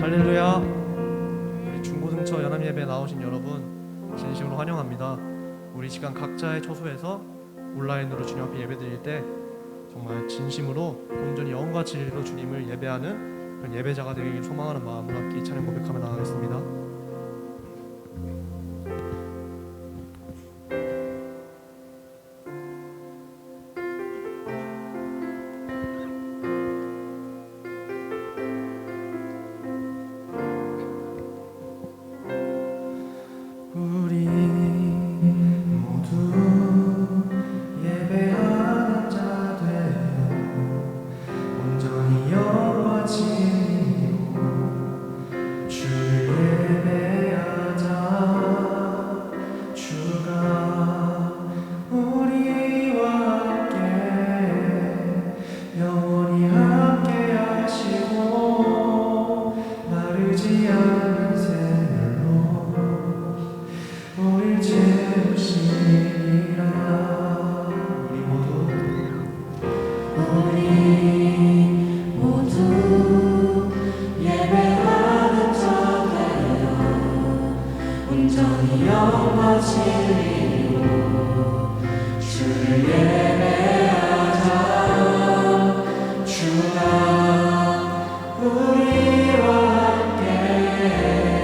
할렐루야. 우리 중고등처 연합예배 나오신 여러분 진심으로 환영합니다. 우리 시간 각자의 처소에서 온라인으로 주님 앞에 예배드릴 때 정말 진심으로 온전히 영과 진리로 주님을 예배하는 그런 예배자가 되길 소망하는 마음으로 함께 이 찬양 고백하며 나가겠습니다. 우리와 함께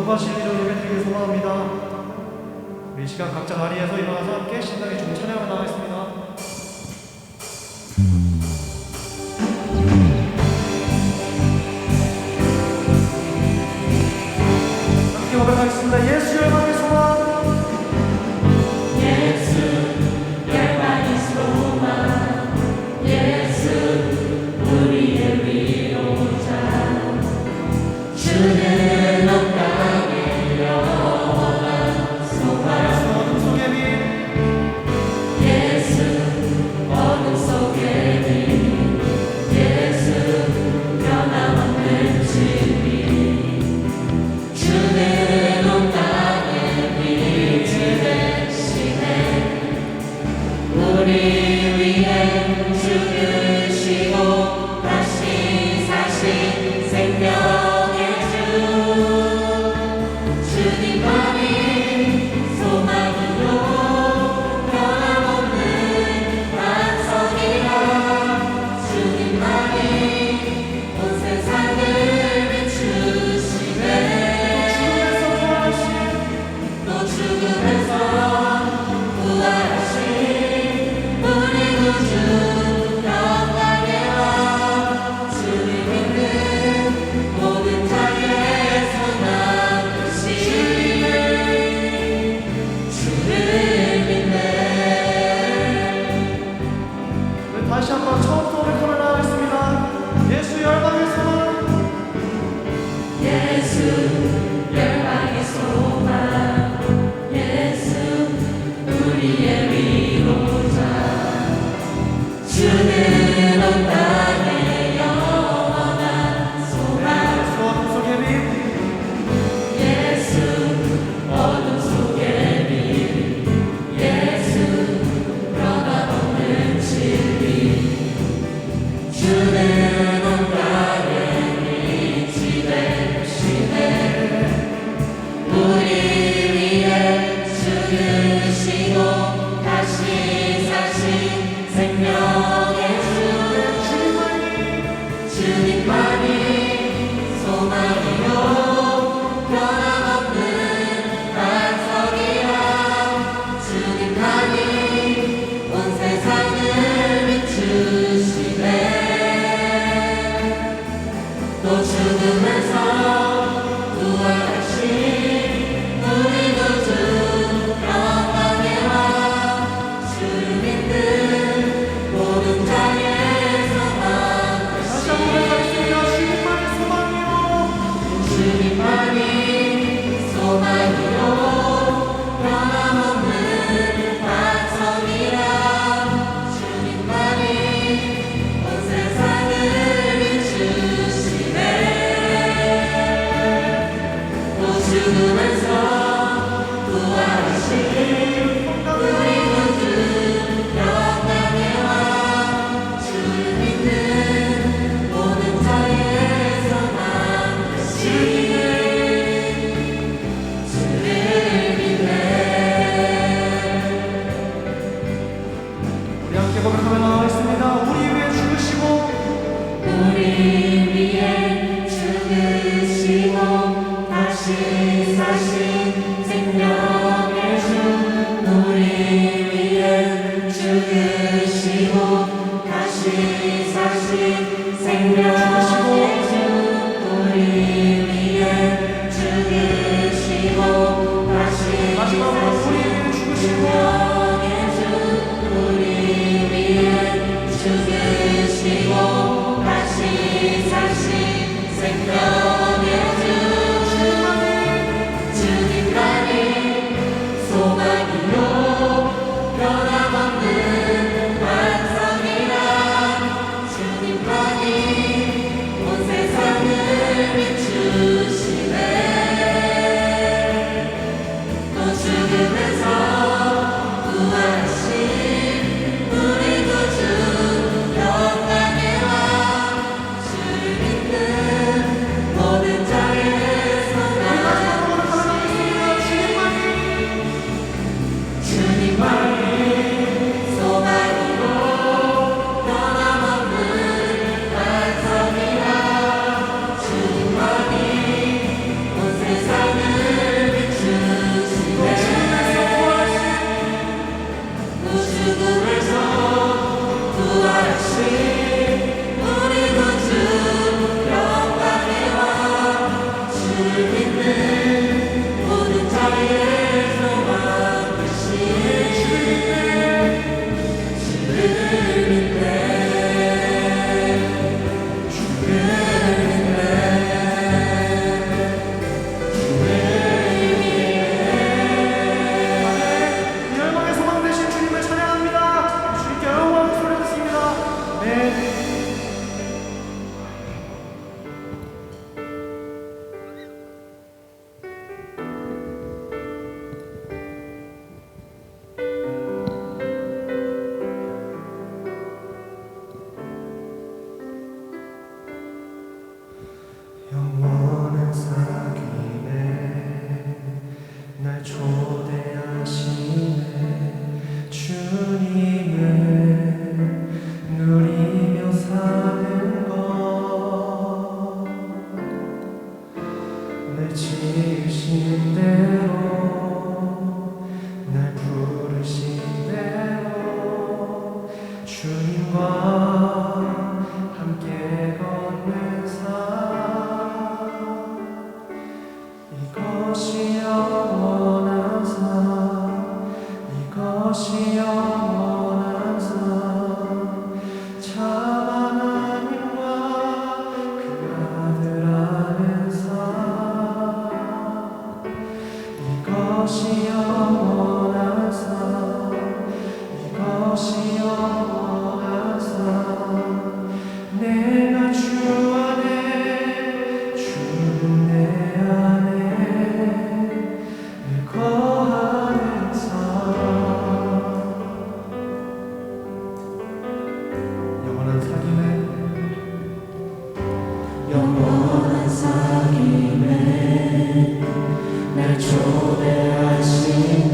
영과 진리로 예배드리길 소망합니다. 우리 이 시간 각자 자리에서 일어나서 함께 신나게 좀 찬양을 나가겠습니다. 함께 고백하겠습니다. 예수 열방의 소망. 예수 열방의 소망, 예수 우리의 위로자. 주는 온 땅의 영원한 소망. 어둠 속의 빛. 예수 어둠 속의 빛, 예수 변함없는 진리. 주는 온 땅의 빛이 되시네. 우리 위해 죽으시고 다시 사신 생명의 주. 주님만이 소망이요 변함없는 반석이라. 주님만이 온 세상을 비추시네. 또 죽음에서 부활하신 우리 구주 영광의 왕. 주를 믿는 모든 자의 소망 되시네. 주를 믿네. 네, 다시 한번 처음부터 고백하며 나가겠습니다. 예수 열방의 소망. 예수 열방의 소망, 예수 우리의 위로자. 주는 온 땅의 영원한 소망. 예수 어둠 속의 빛. 예수 어둠 속의 빛, 예수 변함없는 진리. 주는 온 땅의 빛이 되시네. 우리 위해 죽으시고 다시 사신 생명의 주. 주님만이 소망이요 변함없는 반석이라. 주님만이 온 세상을 비추시네. 또 죽음에서 부활하신 우리 구주 영광의 왕. 주를 믿는 모든 자의 소망 다시 한번 고백하겠습니다. 주님만의 소망이요. 주님만이 소망이요 변함없는 반석이라. 주님만이 온 세상을 비추시네. 또 죽음에서 부활하신 우리 구주 영광의 왕. 주를 믿는 모든 자의 소망 되시네. 주를 믿네. 우리 함께 고백하며 나가겠습니다. 우리 위해 죽으시고 우리 위해 죽으시고 다시 사신 생명의 주. 우리 위해 죽으시고 다시 사신 생명의 주. 우리 위해 죽으시고 다시 마지막으로 우리 위해 사신 죽으시고 생명의 주. 우리 위해 죽으시고 다시 사신 생명의 주. 늘 지으신 대로 날 부르신 대로 주님과 함께 걷는 삶 이것이 영원한 삶 이것이 영원한 삶 참 하나님과 그 아들 아는 삶 이것이 영원한 삶 이것이 영원한 삶 내가 주 안에 주는 내 안에 늘 거하는 삶 영원한 사귐에 영원한 사귐에 날 초대하시네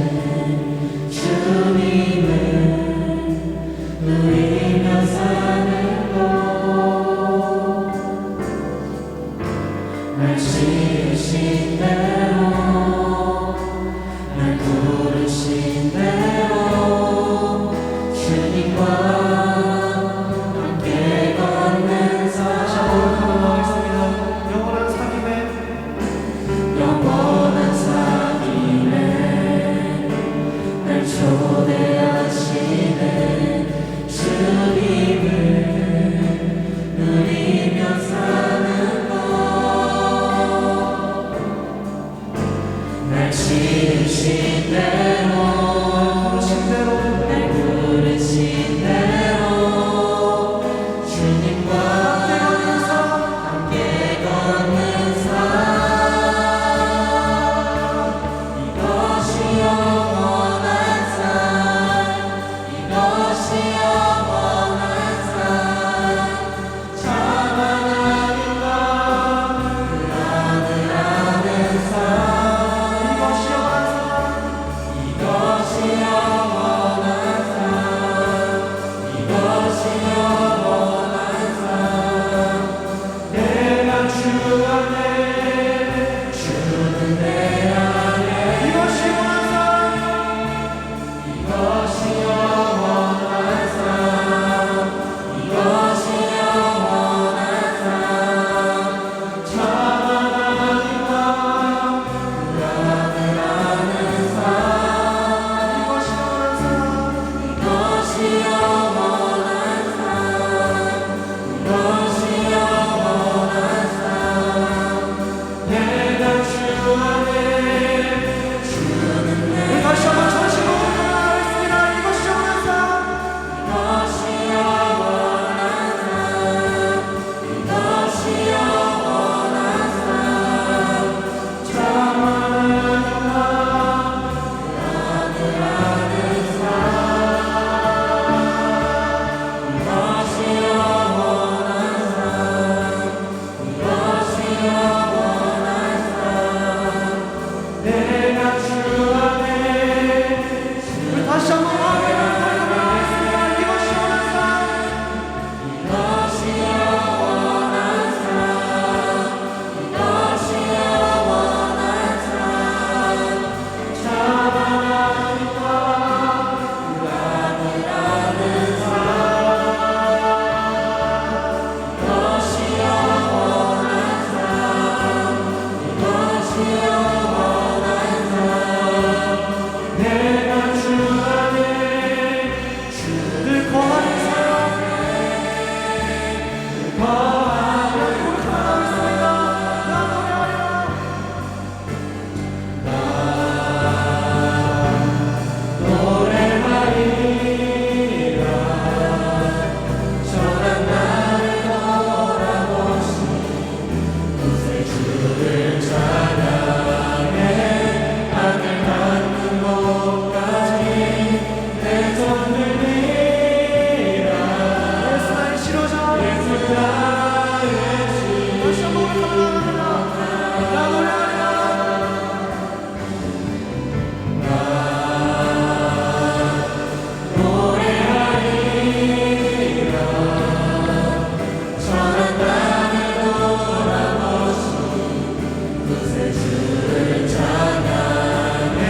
구세주를 찬양해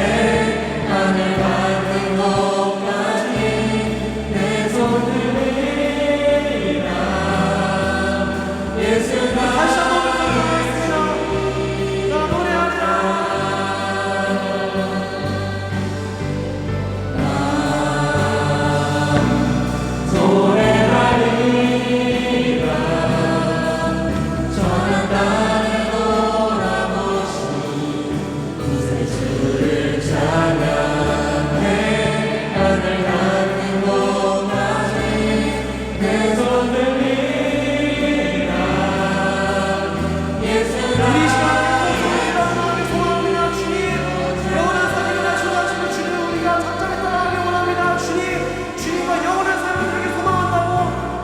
하늘 닿는 곳까지 내 손을 내밀라 예수가 다시 한번 부르겠습니다. 나 노래하리라. 노래하리라 전한다는 돌아보시 구세주를 찬양해 하늘 닿는 곳까지 내 손을 내밀라 예수가 우리 시간에 소망을 소망합니다. 주님, 영원한 삶을 초대하시는 주님, 우리가 잠잠히 따라가길 원합니다. 주님, 주님과 영원한 삶을 그렇게 소망한다고,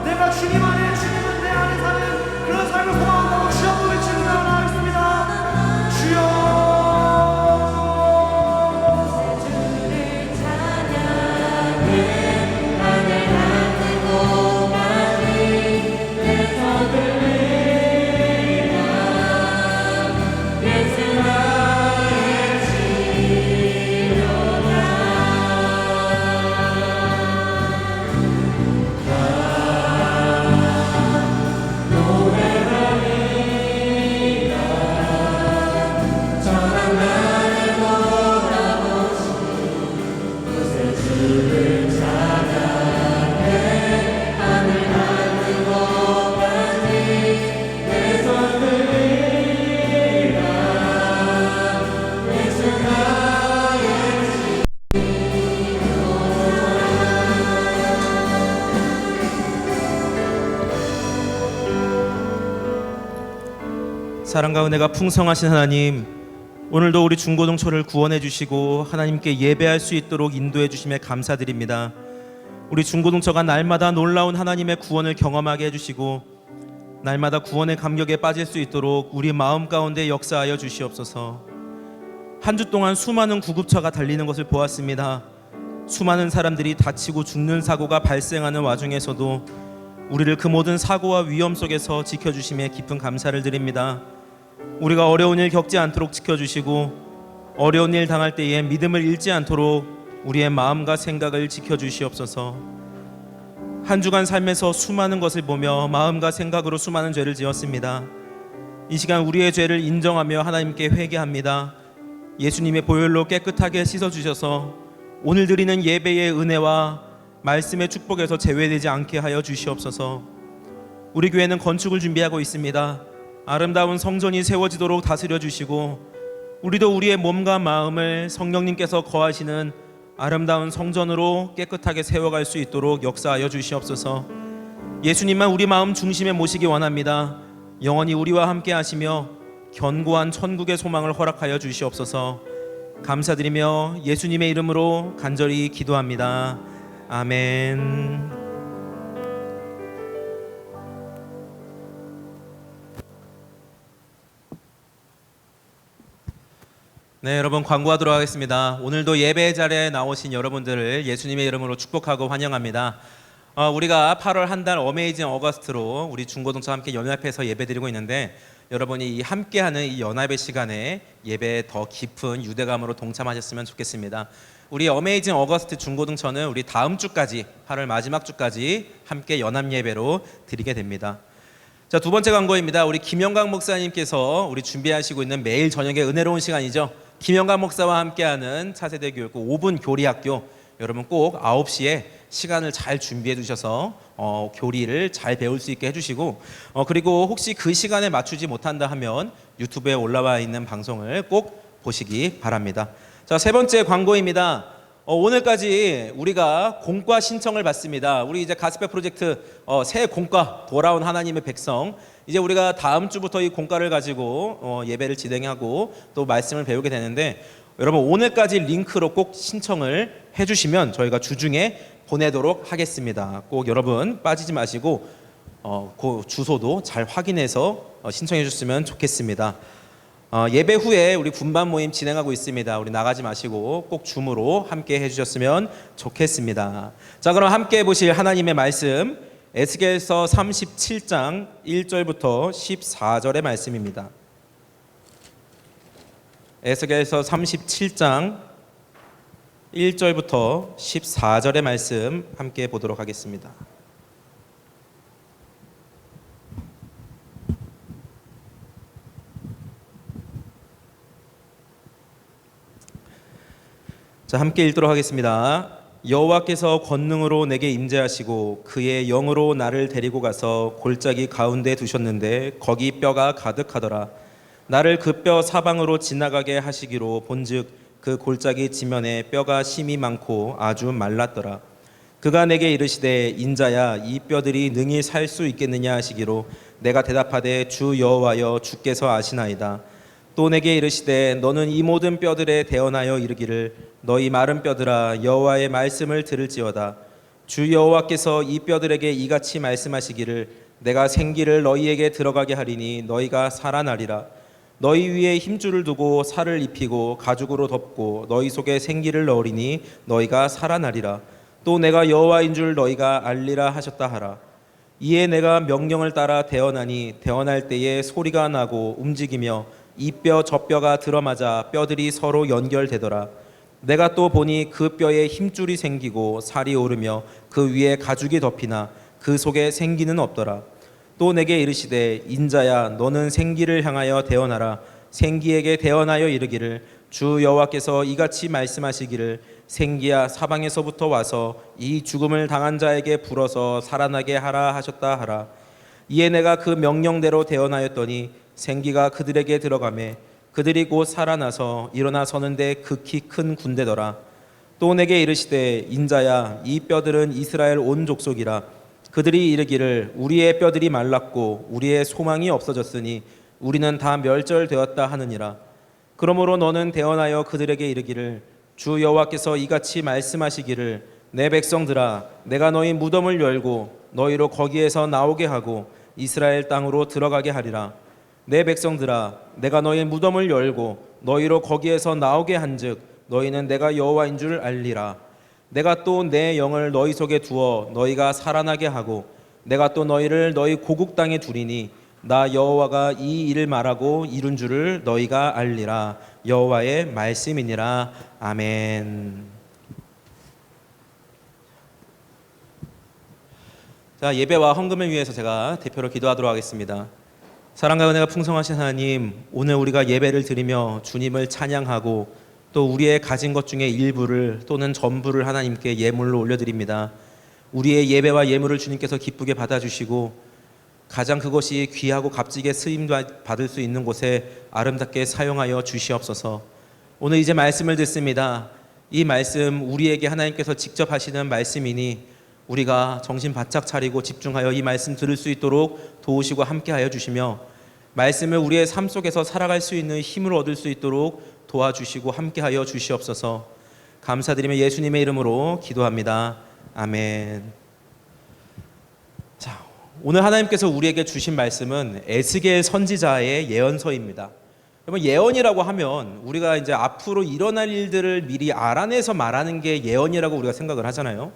내가 주님 안에, 주님은 내 안에 사는 그런 삶을 소망한다고 주여 외치고 나아가겠습니다. 주여. 주를 찬양해 하늘 닿는 곳까지 내 손을 내밀라 예수가 외치려라 노래하리라 전한 나를 돌아보시 구세주를 찬양해 하늘 닿는 곳까지 내 손을 내밀라 예수가 사랑과 은혜가 풍성하신 하나님, 오늘도 우리 중고등초를 구원해 주시고 하나님께 예배할 수 있도록 인도해 주심에 감사드립니다. 우리 중고등초가 날마다 놀라운 하나님의 구원을 경험하게 해주시고 날마다 구원의 감격에 빠질 수 있도록 우리 마음 가운데 역사하여 주시옵소서. 한 주 동안 수많은 구급차가 달리는 것을 보았습니다. 수많은 사람들이 다치고 죽는 사고가 발생하는 와중에서도 우리를 그 모든 사고와 위험 속에서 지켜주심에 깊은 감사를 드립니다. 우리가 어려운 일 겪지 않도록 지켜주시고 어려운 일 당할 때에 믿음을 잃지 않도록 우리의 마음과 생각을 지켜주시옵소서. 한 주간 삶에서 수많은 것을 보며 마음과 생각으로 수많은 죄를 지었습니다. 이 시간 우리의 죄를 인정하며 하나님께 회개합니다. 예수님의 보혈로 깨끗하게 씻어주셔서 오늘 드리는 예배의 은혜와 말씀의 축복에서 제외되지 않게 하여 주시옵소서. 우리 교회는 건축을 준비하고 있습니다. 아름다운 성전이 세워지도록 다스려 주시고 우리도 우리의 몸과 마음을 성령님께서 거하시는 아름다운 성전으로 깨끗하게 세워갈 수 있도록 역사하여 주시옵소서. 예수님만 우리 마음 중심에 모시기 원합니다. 영원히 우리와 함께 하시며 견고한 천국의 소망을 허락하여 주시옵소서. 감사드리며 예수님의 이름으로 간절히 기도합니다. 아멘. 네, 여러분 광고하도록 하겠습니다. 오늘도 예배 자리에 나오신 여러분들을 예수님의 이름으로 축복하고 환영합니다. 우리가 8월 한 달 어메이징 어거스트로 우리 중고등초 함께 연합해서 예배드리고 있는데 여러분이 이 함께하는 이 연합의 시간에 예배에 더 깊은 유대감으로 동참하셨으면 좋겠습니다. 우리 어메이징 어거스트 중고등초는 우리 다음 주까지 8월 마지막 주까지 함께 연합 예배로 드리게 됩니다. 자, 두 번째 광고입니다. 우리 김영광 목사님께서 우리 준비하시고 있는 매일 저녁에 은혜로운 시간이죠. 김영광 목사와 함께하는 차세대 교육고 5분 교리학교, 여러분 꼭 9시에 시간을 잘 준비해 주셔서 교리를 잘 배울 수 있게 해주시고 그리고 혹시 그 시간에 맞추지 못한다 하면 유튜브에 올라와 있는 방송을 꼭 보시기 바랍니다. 자, 세 번째 광고입니다. 오늘까지 우리가 공과 신청을 받습니다. 우리 이제 가스펠 프로젝트 새 공과 돌아온 하나님의 백성, 이제 우리가 다음 주부터 이 공과를 가지고 예배를 진행하고 또 말씀을 배우게 되는데 여러분 오늘까지 링크로 꼭 신청을 해주시면 저희가 주중에 보내도록 하겠습니다. 꼭 여러분 빠지지 마시고 그 주소도 잘 확인해서 신청해 주셨으면 좋겠습니다. 예배 후에 우리 분반 모임 진행하고 있습니다. 우리 나가지 마시고 꼭 줌으로 함께 해주셨으면 좋겠습니다. 자, 그럼 함께 보실 하나님의 말씀 에스겔서 37장 1절부터 14절의 말씀입니다. 에스겔서 37장 1절부터 14절의 말씀 함께 보도록 하겠습니다. 자, 함께 읽도록 하겠습니다. 여호와께서 권능으로 내게 임재하시고 그의 영으로 나를 데리고 가서 골짜기 가운데 두셨는데 거기 뼈가 가득하더라. 나를 그 뼈 사방으로 지나가게 하시기로 본즉 그 골짜기 지면에 뼈가 심이 많고 아주 말랐더라. 그가 내게 이르시되 인자야 이 뼈들이 능히 살 수 있겠느냐 하시기로 내가 대답하되 주 여호와여 주께서 아시나이다. 또 내게 이르시되 너는 이 모든 뼈들에 대언하여 이르기를 너희 마른 뼈들아 여호와의 말씀을 들을지어다. 주 여호와께서 이 뼈들에게 이같이 말씀하시기를 내가 생기를 너희에게 들어가게 하리니 너희가 살아나리라. 너희 위에 힘줄을 두고 살을 입히고 가죽으로 덮고 너희 속에 생기를 넣으리니 너희가 살아나리라. 또 내가 여호와인 줄 너희가 알리라 하셨다 하라. 이에 내가 명령을 따라 대언하니 대언할 때에 소리가 나고 움직이며 이 뼈 저 뼈가 들어맞아 뼈들이 서로 연결되더라. 내가 또 보니 그 뼈에 힘줄이 생기고 살이 오르며 그 위에 가죽이 덮이나 그 속에 생기는 없더라. 또 내게 이르시되 인자야 너는 생기를 향하여 대언하라. 생기에게 대언하여 이르기를 주 여호와께서 이같이 말씀하시기를 생기야 사방에서부터 와서 이 죽음을 당한 자에게 불어서 살아나게 하라 하셨다 하라. 이에 내가 그 명령대로 대언하였더니 생기가 그들에게 들어가매 그들이 곧 살아나서 일어나 서는데 극히 큰 군대더라. 또 내게 이르시되 인자야 이 뼈들은 이스라엘 온 족속이라. 그들이 이르기를 우리의 뼈들이 말랐고 우리의 소망이 없어졌으니 우리는 다 멸절되었다 하느니라. 그러므로 너는 대언하여 그들에게 이르기를 주 여호와께서 이같이 말씀하시기를 내 백성들아 내가 너희 무덤을 열고 너희로 거기에서 나오게 하고 이스라엘 땅으로 들어가게 하리라. 내 백성들아 내가 너희 무덤을 열고 너희로 거기에서 나오게 한즉 너희는 내가 여호와인 줄 알리라. 내가 또 내 영을 너희 속에 두어 너희가 살아나게 하고 내가 또 너희를 너희 고국 땅에 두리니 나 여호와가 이 일을 말하고 이룬 줄을 너희가 알리라. 여호와의 말씀이니라. 아멘. 자, 예배와 헌금을 위해서 제가 대표로 기도하도록 하겠습니다. 사랑과 은혜가 풍성하신 하나님, 오늘 우리가 예배를 드리며 주님을 찬양하고 또 우리의 가진 것 중에 일부를 또는 전부를 하나님께 예물로 올려드립니다. 우리의 예배와 예물을 주님께서 기쁘게 받아주시고 가장 그것이 귀하고 값지게 쓰임 받을 수 있는 곳에 아름답게 사용하여 주시옵소서. 오늘 이제 말씀을 듣습니다. 이 말씀 우리에게 하나님께서 직접 하시는 말씀이니 우리가 정신 바짝 차리고 집중하여 이 말씀 들을 수 있도록 도우시고 함께하여 주시며 말씀을 우리의 삶 속에서 살아갈 수 있는 힘을 얻을 수 있도록 도와주시고 함께하여 주시옵소서. 감사드리며 예수님의 이름으로 기도합니다. 아멘. 자, 오늘 하나님께서 우리에게 주신 말씀은 에스겔 선지자의 예언서입니다. 여러분, 예언이라고 하면 우리가 이제 앞으로 일어날 일들을 미리 알아내서 말하는 게 예언이라고 우리가 생각을 하잖아요.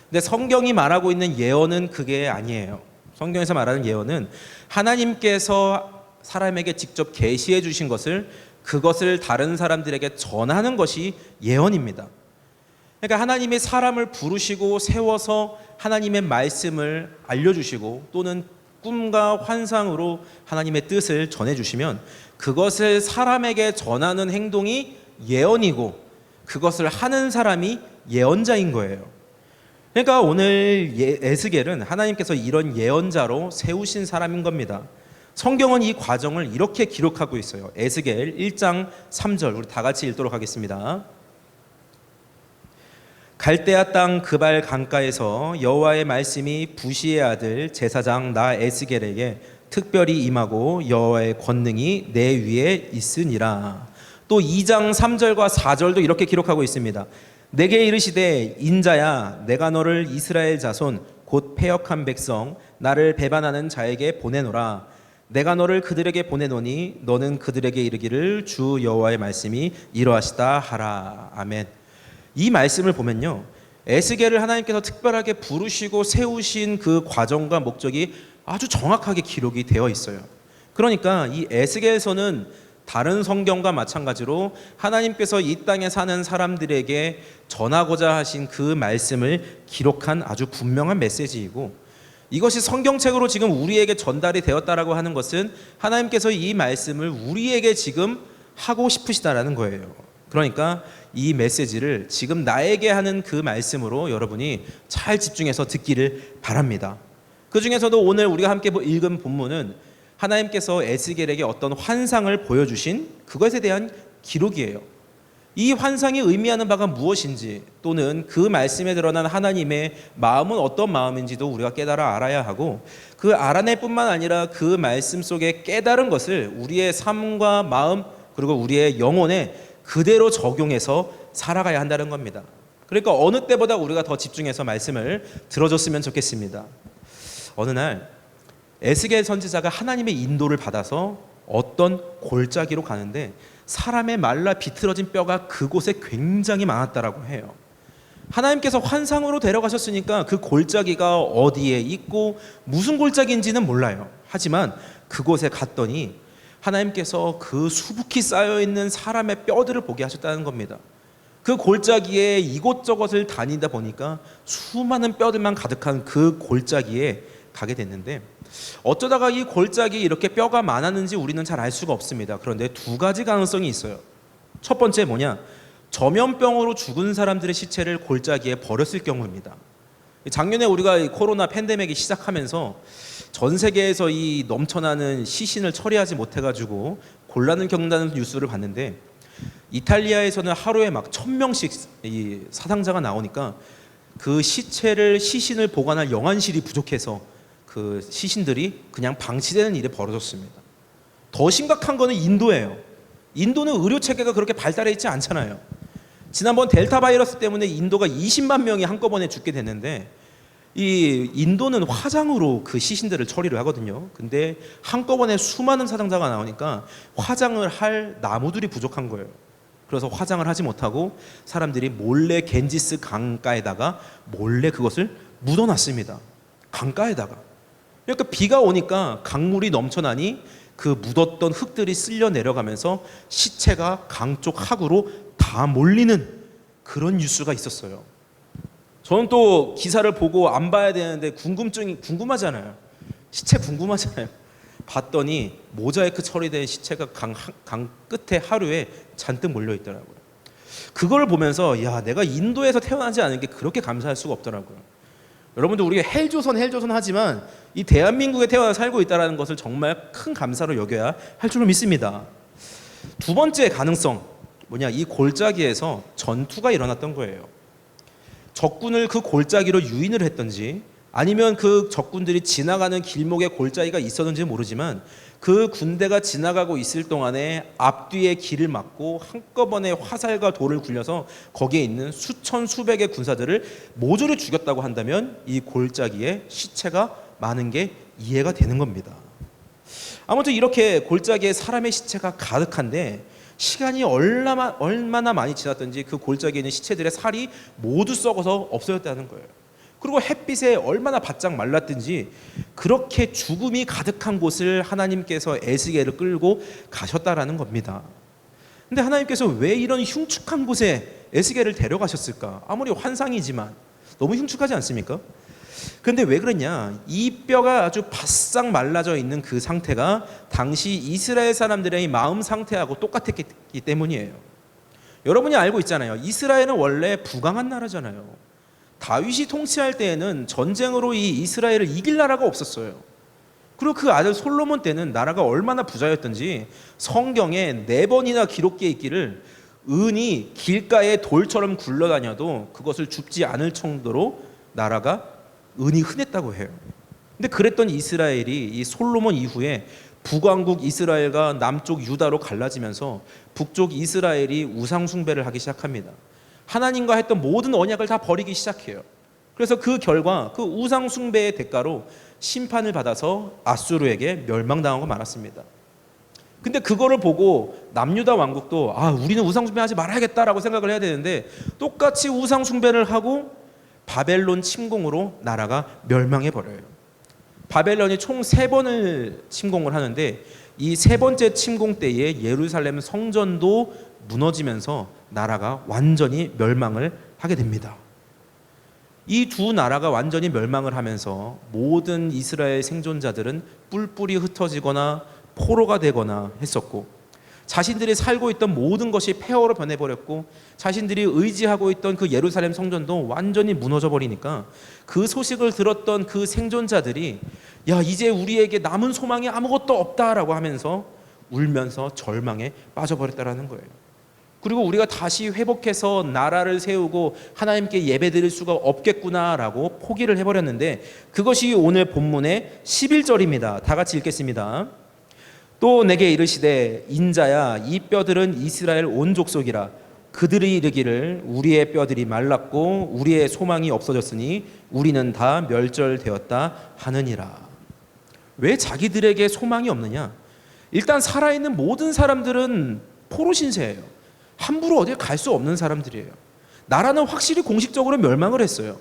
근데 성경이 말하고 있는 예언은 그게 아니에요. 성경에서 말하는 예언은 하나님께서 사람에게 직접 계시해 주신 것을 그것을 다른 사람들에게 전하는 것이 예언입니다. 그러니까 하나님이 사람을 부르시고 세워서 하나님의 말씀을 알려주시고 또는 꿈과 환상으로 하나님의 뜻을 전해주시면 그것을 사람에게 전하는 행동이 예언이고 그것을 하는 사람이 예언자인 거예요. 그러니까 오늘 에스겔은 하나님께서 이런 예언자로 세우신 사람인 겁니다. 성경은 이 과정을 이렇게 기록하고 있어요. 에스겔 1장 3절 우리 다 같이 읽도록 하겠습니다. 갈대아 땅 그발 강가에서 여호와의 말씀이 부시의 아들 제사장 나 에스겔에게 특별히 임하고 여호와의 권능이 내 위에 있으니라. 또 2장 3절과 4절도 이렇게 기록하고 있습니다. 내게 이르시되 인자야 내가 너를 이스라엘 자손 곧 패역한 백성 나를 배반하는 자에게 보내노라. 내가 너를 그들에게 보내노니 너는 그들에게 이르기를 주 여호와의 말씀이 이러하시다 하라. 아멘. 이 말씀을 보면요, 에스겔을 하나님께서 특별하게 부르시고 세우신 그 과정과 목적이 아주 정확하게 기록이 되어 있어요. 그러니까 이 에스겔서는 다른 성경과 마찬가지로 하나님께서 이 땅에 사는 사람들에게 전하고자 하신 그 말씀을 기록한 아주 분명한 메시지이고, 이것이 성경책으로 지금 우리에게 전달이 되었다라고 하는 것은 하나님께서 이 말씀을 우리에게 지금 하고 싶으시다라는 거예요. 그러니까 이 메시지를 지금 나에게 하는 그 말씀으로 여러분이 잘 집중해서 듣기를 바랍니다. 그 중에서도 오늘 우리가 함께 읽은 본문은 하나님께서 에스겔에게 어떤 환상을 보여주신 그것에 대한 기록이에요. 이 환상이 의미하는 바가 무엇인지, 또는 그 말씀에 드러난 하나님의 마음은 어떤 마음인지도 우리가 깨달아 알아야 하고, 그 알아낼 뿐만 아니라 그 말씀 속에 깨달은 것을 우리의 삶과 마음 그리고 우리의 영혼에 그대로 적용해서 살아가야 한다는 겁니다. 그러니까 어느 때보다 우리가 더 집중해서 말씀을 들어줬으면 좋겠습니다. 어느 날 에스겔 선지자가 하나님의 인도를 받아서 어떤 골짜기로 가는데 사람의 말라 비틀어진 뼈가 그곳에 굉장히 많았다라고 해요. 하나님께서 환상으로 데려가셨으니까 그 골짜기가 어디에 있고 무슨 골짜기인지는 몰라요. 하지만 그곳에 갔더니 하나님께서 그 수북히 쌓여있는 사람의 뼈들을 보게 하셨다는 겁니다. 그 골짜기에 이곳저곳을 다니다 보니까 수많은 뼈들만 가득한 그 골짜기에 가게 됐는데, 어쩌다가 이 골짜기에 이렇게 뼈가 많았는지 우리는 잘 알 수가 없습니다. 그런데 두 가지 가능성이 있어요. 첫 번째 뭐냐? 전염병으로 죽은 사람들의 시체를 골짜기에 버렸을 경우입니다. 작년에 우리가 이 코로나 팬데믹이 시작하면서 전 세계에서 이 넘쳐나는 시신을 처리하지 못해가지고 곤란을 겪는다는 뉴스를 봤는데, 이탈리아에서는 하루에 막 1000명씩 이 사상자가 나오니까 그 시신을 보관할 영안실이 부족해서 그 시신들이 그냥 방치되는 일이 벌어졌습니다. 더 심각한 거는 인도예요. 인도는 의료 체계가 그렇게 발달해 있지 않잖아요. 지난번 델타 바이러스 때문에 인도가 20만 명이 한꺼번에 죽게 됐는데, 이 인도는 화장으로 그 시신들을 처리를 하거든요. 근데 한꺼번에 수많은 사상자가 나오니까 화장을 할 나무들이 부족한 거예요. 그래서 화장을 하지 못하고 사람들이 몰래 겐지스 강가에다가 몰래 그것을 묻어놨습니다. 강가에다가. 그러니까 비가 오니까 강물이 넘쳐나니 그 묻었던 흙들이 쓸려 내려가면서 시체가 강 쪽 하구로 다 몰리는 그런 뉴스가 있었어요. 저는 또 기사를 보고 안 봐야 되는데 궁금하잖아요. 시체 궁금하잖아요. 봤더니 모자이크 처리된 시체가 강 끝에 하루에 잔뜩 몰려 있더라고요. 그걸 보면서 야, 내가 인도에서 태어나지 않은 게 그렇게 감사할 수가 없더라고요. 여러분들, 우리가 헬조선 하지만 이 대한민국에 태어나 살고 있다는 것을 정말 큰 감사로 여겨야 할 줄로 믿습니다. 두 번째 가능성 뭐냐? 이 골짜기에서 전투가 일어났던 거예요. 적군을 그 골짜기로 유인을 했던지, 아니면 그 적군들이 지나가는 길목에 골짜기가 있었는지 모르지만 그 군대가 지나가고 있을 동안에 앞뒤에 길을 막고 한꺼번에 화살과 돌을 굴려서 거기에 있는 수천 수백의 군사들을 모조리 죽였다고 한다면 이 골짜기에 시체가 많은 게 이해가 되는 겁니다. 아무튼 이렇게 골짜기에 사람의 시체가 가득한데, 시간이 얼마나 많이 지났던지 그 골짜기에 있는 시체들의 살이 모두 썩어서 없어졌다는 거예요. 그리고 햇빛에 얼마나 바짝 말랐든지 그렇게 죽음이 가득한 곳을 하나님께서 에스겔을 끌고 가셨다라는 겁니다. 근데 하나님께서 왜 이런 흉측한 곳에 에스겔을 데려가셨을까? 아무리 환상이지만 너무 흉측하지 않습니까? 그런데 왜 그랬냐? 이 뼈가 아주 바싹 말라져 있는 그 상태가 당시 이스라엘 사람들의 마음 상태하고 똑같았기 때문이에요. 여러분이 알고 있잖아요. 이스라엘은 원래 부강한 나라잖아요. 다윗이 통치할 때에는 전쟁으로 이 이스라엘을 이길 나라가 없었어요. 그리고 그 아들 솔로몬 때는 나라가 얼마나 부자였던지 성경에 4번이나 기록되어 있기를 은이 길가에 돌처럼 굴러다녀도 그것을 줍지 않을 정도로 나라가 은이 흔했다고 해요. 근데 그랬던 이스라엘이 이 솔로몬 이후에 북왕국 이스라엘과 남쪽 유다로 갈라지면서 북쪽 이스라엘이 우상 숭배를 하기 시작합니다. 하나님과 했던 모든 언약을 다 버리기 시작해요. 그래서 그 결과 그 우상 숭배의 대가로 심판을 받아서 아수르에게 멸망당하고 말았습니다. 근데 그거를 보고 남유다 왕국도 우리는 우상 숭배하지 말아야겠다라고 생각을 해야 되는데 똑같이 우상 숭배를 하고 바벨론 침공으로 나라가 멸망해 버려요. 바벨론이 총 3번을 침공을 하는데 이 세 번째 침공 때에 예루살렘 성전도 무너지면서 나라가 완전히 멸망을 하게 됩니다. 이 두 나라가 완전히 멸망을 하면서 모든 이스라엘 생존자들은 뿔뿔이 흩어지거나 포로가 되거나 했었고, 자신들이 살고 있던 모든 것이 폐허로 변해버렸고, 자신들이 의지하고 있던 그 예루살렘 성전도 완전히 무너져 버리니까 그 소식을 들었던 그 생존자들이 야, 이제 우리에게 남은 소망이 아무것도 없다라고 하면서 울면서 절망에 빠져버렸다라는 거예요. 그리고 우리가 다시 회복해서 나라를 세우고 하나님께 예배드릴 수가 없겠구나라고 포기를 해버렸는데, 그것이 오늘 본문의 11절입니다. 다 같이 읽겠습니다. 또 내게 이르시되 인자야, 이 뼈들은 이스라엘 온 족속이라. 그들이 이르기를 우리의 뼈들이 말랐고 우리의 소망이 없어졌으니 우리는 다 멸절되었다 하느니라. 왜 자기들에게 소망이 없느냐? 일단 살아있는 모든 사람들은 포로 신세예요. 함부로 어디에 갈 수 없는 사람들이에요. 나라는 확실히 공식적으로 멸망을 했어요.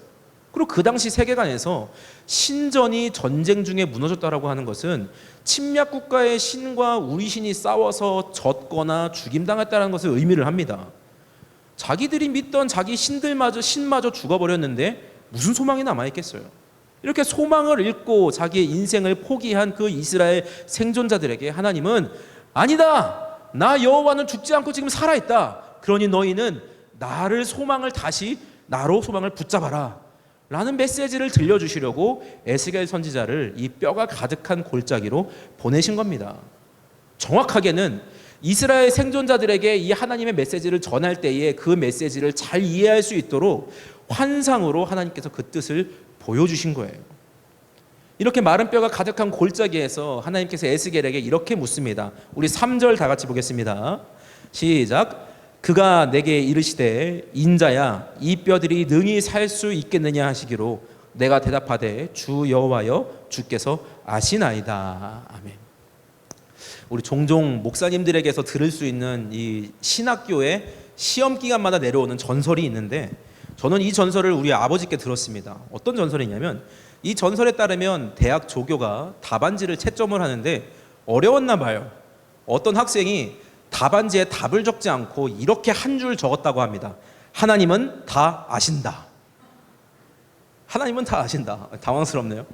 그리고 그 당시 세계관에서 신전이 전쟁 중에 무너졌다라고 하는 것은 침략 국가의 신과 우리 신이 싸워서 졌거나 죽임당했다는 것을 의미를 합니다. 자기들이 믿던 자기 신마저 죽어버렸는데 무슨 소망이 남아있겠어요? 이렇게 소망을 잃고 자기의 인생을 포기한 그 이스라엘 생존자들에게 하나님은 아니다, 나 여호와는 죽지 않고 지금 살아있다. 그러니 너희는 나로 소망을 붙잡아라 라는 메시지를 들려주시려고 에스겔 선지자를 이 뼈가 가득한 골짜기로 보내신 겁니다. 정확하게는 이스라엘 생존자들에게 이 하나님의 메시지를 전할 때에 그 메시지를 잘 이해할 수 있도록 환상으로 하나님께서 그 뜻을 보여주신 거예요. 이렇게 마른 뼈가 가득한 골짜기에서 하나님께서 에스겔에게 이렇게 묻습니다. 우리 3절 다 같이 보겠습니다. 시작. 그가 내게 이르시되 인자야, 이 뼈들이 능히 살 수 있겠느냐 하시기로 내가 대답하되 주 여호와여, 주께서 아시나이다. 아멘. 우리 종종 목사님들에게서 들을 수 있는 이 신학교의 시험 기간마다 내려오는 전설이 있는데, 저는 이 전설을 우리 아버지께 들었습니다. 어떤 전설이냐면, 이 전설에 따르면 대학 조교가 답안지를 채점을 하는데 어려웠나 봐요. 어떤 학생이 답안지에 답을 적지 않고 이렇게 한 줄 적었다고 합니다. 하나님은 다 아신다. 하나님은 다 아신다. 당황스럽네요.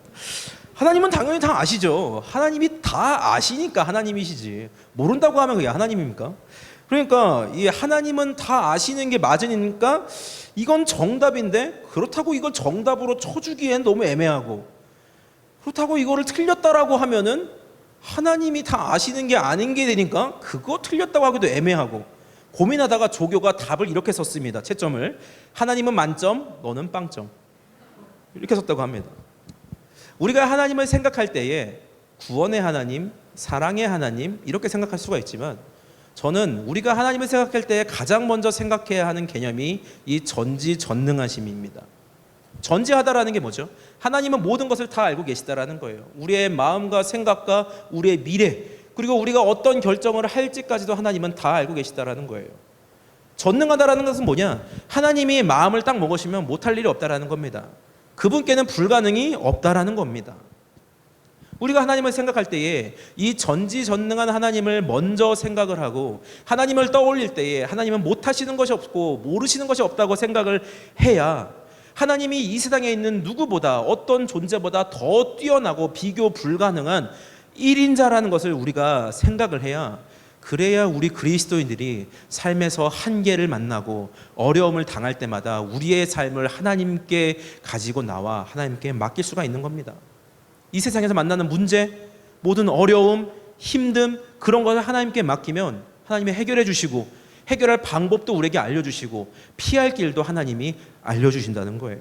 하나님은 당연히 다 아시죠. 하나님이 다 아시니까 하나님이시지. 모른다고 하면 그게 하나님입니까? 그러니까 이 하나님은 다 아시는 게 맞으니까 이건 정답인데, 그렇다고 이걸 정답으로 쳐주기엔 너무 애매하고, 그렇다고 이거를 틀렸다라고 하면은 하나님이 다 아시는 게 아닌 게 되니까 그거 틀렸다고 하기도 애매하고, 고민하다가 조교가 답을 이렇게 썼습니다. 채점을. 하나님은 만점, 너는 빵점. 이렇게 썼다고 합니다. 우리가 하나님을 생각할 때에 구원의 하나님, 사랑의 하나님 이렇게 생각할 수가 있지만, 저는 우리가 하나님을 생각할 때 가장 먼저 생각해야 하는 개념이 이 전지전능하심입니다. 전지하다라는 게 뭐죠? 하나님은 모든 것을 다 알고 계시다라는 거예요. 우리의 마음과 생각과 우리의 미래, 그리고 우리가 어떤 결정을 할지까지도 하나님은 다 알고 계시다라는 거예요. 전능하다라는 것은 뭐냐? 하나님이 마음을 딱 먹으시면 못할 일이 없다라는 겁니다. 그분께는 불가능이 없다라는 겁니다. 우리가 하나님을 생각할 때에 이 전지전능한 하나님을 먼저 생각을 하고, 하나님을 떠올릴 때에 하나님은 못하시는 것이 없고 모르시는 것이 없다고 생각을 해야 하나님이 이 세상에 있는 누구보다, 어떤 존재보다 더 뛰어나고 비교 불가능한 1인자라는 것을 우리가 생각을 해야, 그래야 우리 그리스도인들이 삶에서 한계를 만나고 어려움을 당할 때마다 우리의 삶을 하나님께 가지고 나와 하나님께 맡길 수가 있는 겁니다. 이 세상에서 만나는 문제, 모든 어려움, 힘듦, 그런 것을 하나님께 맡기면 하나님이 해결해 주시고, 해결할 방법도 우리에게 알려주시고, 피할 길도 하나님이 알려주신다는 거예요.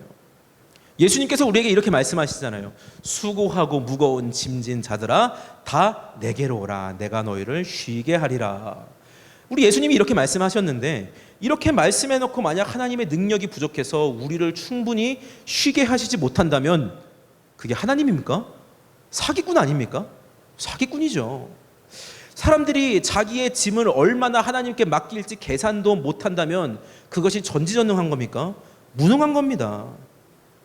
예수님께서 우리에게 이렇게 말씀하시잖아요. 수고하고 무거운 짐진 자들아, 다 내게로 오라. 내가 너희를 쉬게 하리라. 우리 예수님이 이렇게 말씀하셨는데, 이렇게 말씀해놓고 만약 하나님의 능력이 부족해서 우리를 충분히 쉬게 하시지 못한다면 그게 하나님입니까? 사기꾼 아닙니까? 사기꾼이죠. 사람들이 자기의 짐을 얼마나 하나님께 맡길지 계산도 못한다면 그것이 전지전능한 겁니까? 무능한 겁니다.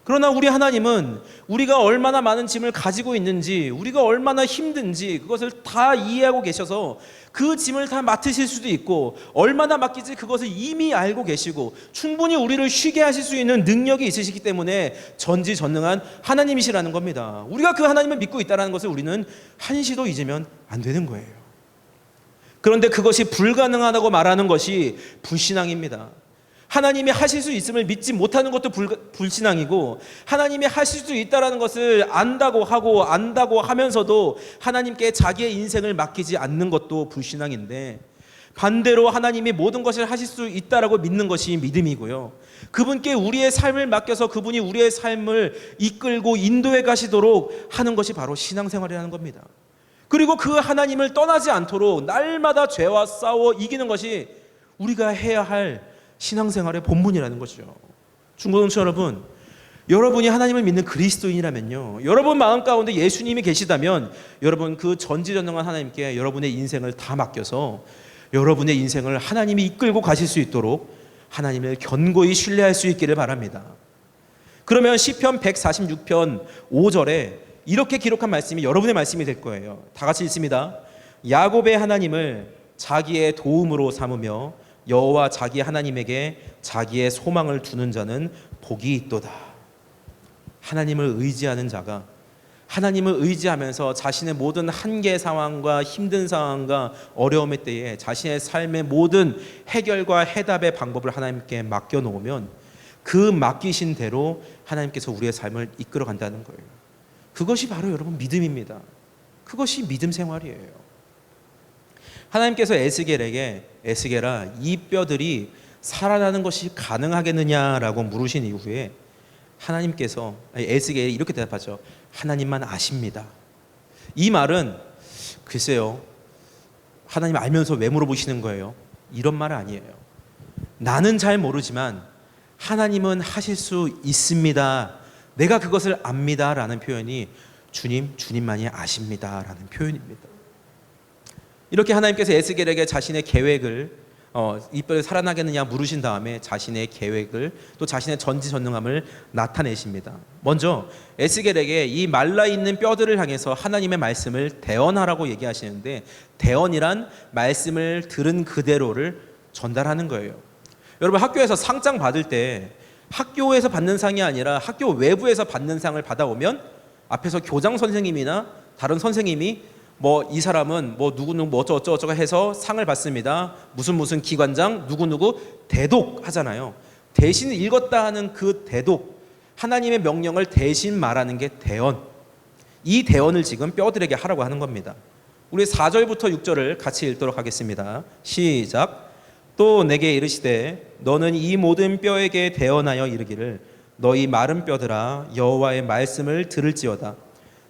그러나 우리 하나님은 우리가 얼마나 많은 짐을 가지고 있는지, 우리가 얼마나 힘든지 그것을 다 이해하고 계셔서 그 짐을 다 맡으실 수도 있고, 얼마나 맡기지 그것을 이미 알고 계시고 충분히 우리를 쉬게 하실 수 있는 능력이 있으시기 때문에 전지전능한 하나님이시라는 겁니다. 우리가 그 하나님을 믿고 있다는 것을 우리는 한시도 잊으면 안 되는 거예요. 그런데 그것이 불가능하다고 말하는 것이 불신앙입니다. 하나님이 하실 수 있음을 믿지 못하는 것도 불신앙이고, 하나님이 하실 수 있다는 것을 안다고 하면서도 하나님께 자기의 인생을 맡기지 않는 것도 불신앙인데, 반대로 하나님이 모든 것을 하실 수 있다라고 믿는 것이 믿음이고요. 그분께 우리의 삶을 맡겨서 그분이 우리의 삶을 이끌고 인도해 가시도록 하는 것이 바로 신앙생활이라는 겁니다. 그리고 그 하나님을 떠나지 않도록 날마다 죄와 싸워 이기는 것이 우리가 해야 할 신앙생활의 본분이라는 것이죠. 중고등부 여러분, 여러분이 하나님을 믿는 그리스도인이라면요, 여러분 마음 가운데 예수님이 계시다면 여러분 그 전지전능한 하나님께 여러분의 인생을 다 맡겨서 여러분의 인생을 하나님이 이끌고 가실 수 있도록 하나님을 견고히 신뢰할 수 있기를 바랍니다. 그러면 시편 146편 5절에 이렇게 기록한 말씀이 여러분의 말씀이 될 거예요. 다 같이 읽습니다. 야곱의 하나님을 자기의 도움으로 삼으며 여호와 자기 하나님에게 자기의 소망을 두는 자는 복이 있도다. 하나님을 의지하는 자가 하나님을 의지하면서 자신의 모든 한계 상황과 힘든 상황과 어려움의 때에 자신의 삶의 모든 해결과 해답의 방법을 하나님께 맡겨놓으면 그 맡기신 대로 하나님께서 우리의 삶을 이끌어 간다는 거예요. 그것이 바로 여러분 믿음입니다. 그것이 믿음 생활이에요. 하나님께서 에스겔아, 이 뼈들이 살아나는 것이 가능하겠느냐라고 물으신 이후에 하나님께서 에스겔이 이렇게 대답하죠. 하나님만 아십니다. 이 말은 글쎄요, 하나님 알면서 왜 물어보시는 거예요? 이런 말은 아니에요. 나는 잘 모르지만 하나님은 하실 수 있습니다. 내가 그것을 압니다 라는 표현이 주님만이 아십니다 라는 표현입니다. 이렇게 하나님께서 에스겔에게 자신의 계획을 이 뼈를 살아나겠느냐 물으신 다음에 자신의 계획을 또 자신의 전지전능함을 나타내십니다. 먼저 에스겔에게 이 말라있는 뼈들을 향해서 하나님의 말씀을 대언하라고 얘기하시는데, 대언이란 말씀을 들은 그대로를 전달하는 거예요. 여러분 학교에서 상장 받을 때 학교에서 받는 상이 아니라 학교 외부에서 받는 상을 받아오면 앞에서 교장 선생님이나 다른 선생님이 이 사람은 누구누구 어쩌고저쩌고 해서 상을 받습니다. 무슨 기관장 누구누구 대독 하잖아요. 대신 읽었다 하는 그 대독, 하나님의 명령을 대신 말하는 게 대언. 이 대언을 지금 뼈들에게 하라고 하는 겁니다. 우리 4절부터 6절을 같이 읽도록 하겠습니다. 시작. 또 내게 이르시되 너는 이 모든 뼈에게 대언하여 이르기를 너희 마른 뼈들아 여호와의 말씀을 들을지어다.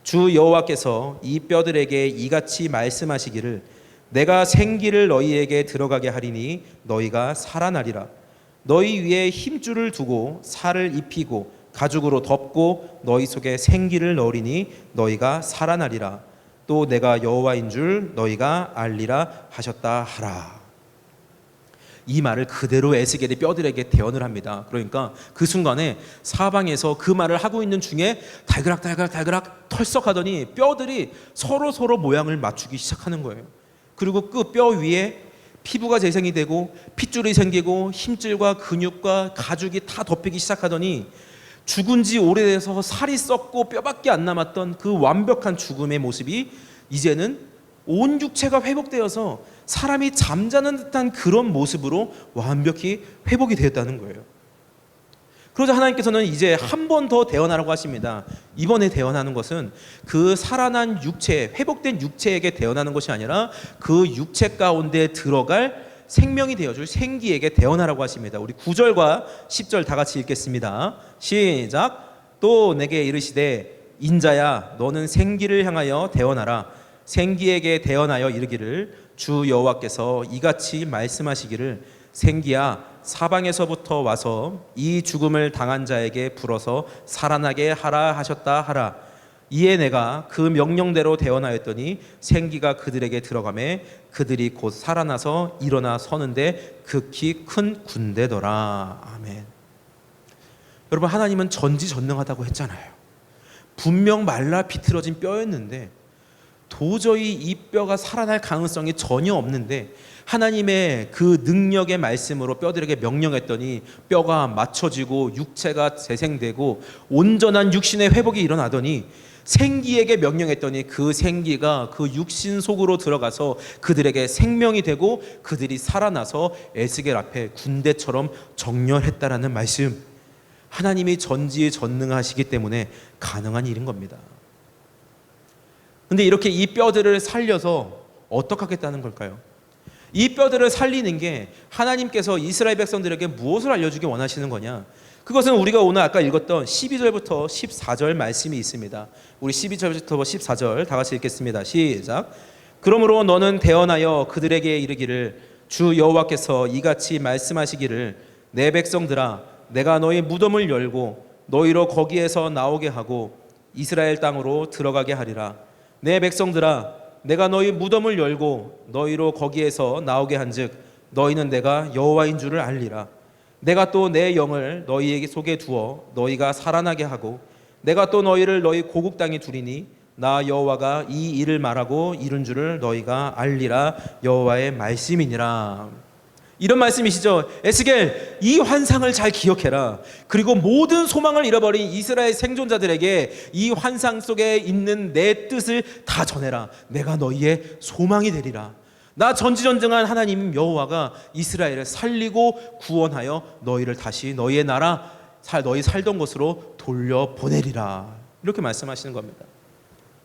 주 여호와께서 이 뼈들에게 이같이 말씀하시기를 내가 생기를 너희에게 들어가게 하리니 너희가 살아나리라. 너희 위에 힘줄을 두고 살을 입히고 가죽으로 덮고 너희 속에 생기를 넣으리니 너희가 살아나리라. 또 내가 여호와인 줄 너희가 알리라 하셨다 하라. 이 말을 그대로 에스겔이 뼈들에게 대언을 합니다. 그러니까 그 순간에 사방에서 그 말을 하고 있는 중에 달그락 털썩하더니 뼈들이 서로 모양을 맞추기 시작하는 거예요. 그리고 그 뼈 위에 피부가 재생이 되고 핏줄이 생기고 힘줄과 근육과 가죽이 다 덮이기 시작하더니 죽은 지 오래돼서 살이 썩고 뼈밖에 안 남았던 그 완벽한 죽음의 모습이 이제는 온 육체가 회복되어서 사람이 잠자는 듯한 그런 모습으로 완벽히 회복이 되었다는 거예요. 그러자 하나님께서는 이제 한 번 더 대언하라고 하십니다. 이번에 대언하는 것은 그 살아난 육체, 회복된 육체에게 대언하는 것이 아니라 그 육체 가운데 들어갈 생명이 되어줄 생기에게 대언하라고 하십니다. 우리 9절과 10절 다 같이 읽겠습니다. 시작. 또 내게 이르시되 인자야 너는 생기를 향하여 대언하라. 생기에게 대언하여 이르기를 주 여호와께서 이같이 말씀하시기를 생기야 사방에서부터 와서 이 죽음을 당한 자에게 불어서 살아나게 하라 하셨다 하라. 이에 내가 그 명령대로 대언하였더니 생기가 그들에게 들어가매 그들이 곧 살아나서 일어나 서는데 극히 큰 군대더라. 아멘. 여러분, 하나님은 전지전능하다고 했잖아요. 분명 말라 비틀어진 뼈였는데 도저히 이 뼈가 살아날 가능성이 전혀 없는데 하나님의 그 능력의 말씀으로 뼈들에게 명령했더니 뼈가 맞춰지고 육체가 재생되고 온전한 육신의 회복이 일어나더니 생기에게 명령했더니 그 생기가 그 육신 속으로 들어가서 그들에게 생명이 되고 그들이 살아나서 에스겔 앞에 군대처럼 정렬했다라는 말씀. 하나님이 전지전능하시기 때문에 가능한 일인 겁니다. 근데 이렇게 이 뼈들을 살려서 어떻게 하겠다는 걸까요? 이 뼈들을 살리는 게 하나님께서 이스라엘 백성들에게 무엇을 알려주기 원하시는 거냐? 그것은 우리가 오늘 아까 읽었던 12절부터 14절 말씀이 있습니다. 우리 12절부터 14절 다 같이 읽겠습니다. 시작. 그러므로 너는 대언하여 그들에게 이르기를 주 여호와께서 이같이 말씀하시기를 내 백성들아 내가 너희 무덤을 열고 너희로 거기에서 나오게 하고 이스라엘 땅으로 들어가게 하리라. 내 백성들아 내가 너희 무덤을 열고 너희로 거기에서 나오게 한즉 너희는 내가 여호와인 줄을 알리라. 내가 또 내 영을 너희에게 속에 두어 너희가 살아나게 하고 내가 또 너희를 너희 고국 땅에 두리니 나 여호와가 이 일을 말하고 이룬 줄을 너희가 알리라. 여호와의 말씀이니라. 이런 말씀이시죠. 에스겔, 이 환상을 잘 기억해라. 그리고 모든 소망을 잃어버린 이스라엘 생존자들에게 이 환상 속에 있는 내 뜻을 다 전해라. 내가 너희의 소망이 되리라. 나 전지전능한 하나님 여호와가 이스라엘을 살리고 구원하여 너희를 다시 너희의 나라, 너희 살던 곳으로 돌려보내리라. 이렇게 말씀하시는 겁니다.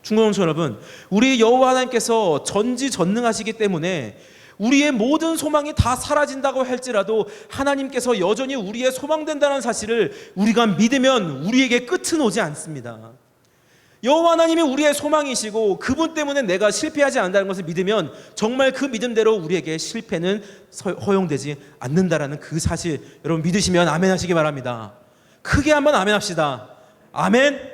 중고동체 여러분, 우리 여호와 하나님께서 전지전능하시기 때문에 우리의 모든 소망이 다 사라진다고 할지라도 하나님께서 여전히 우리의 소망된다는 사실을 우리가 믿으면 우리에게 끝은 오지 않습니다. 여호와 하나님이 우리의 소망이시고 그분 때문에 내가 실패하지 않는다는 것을 믿으면 정말 그 믿음대로 우리에게 실패는 허용되지 않는다라는 그 사실, 여러분 믿으시면 아멘 하시기 바랍니다. 크게 한번 아멘 합시다. 아멘.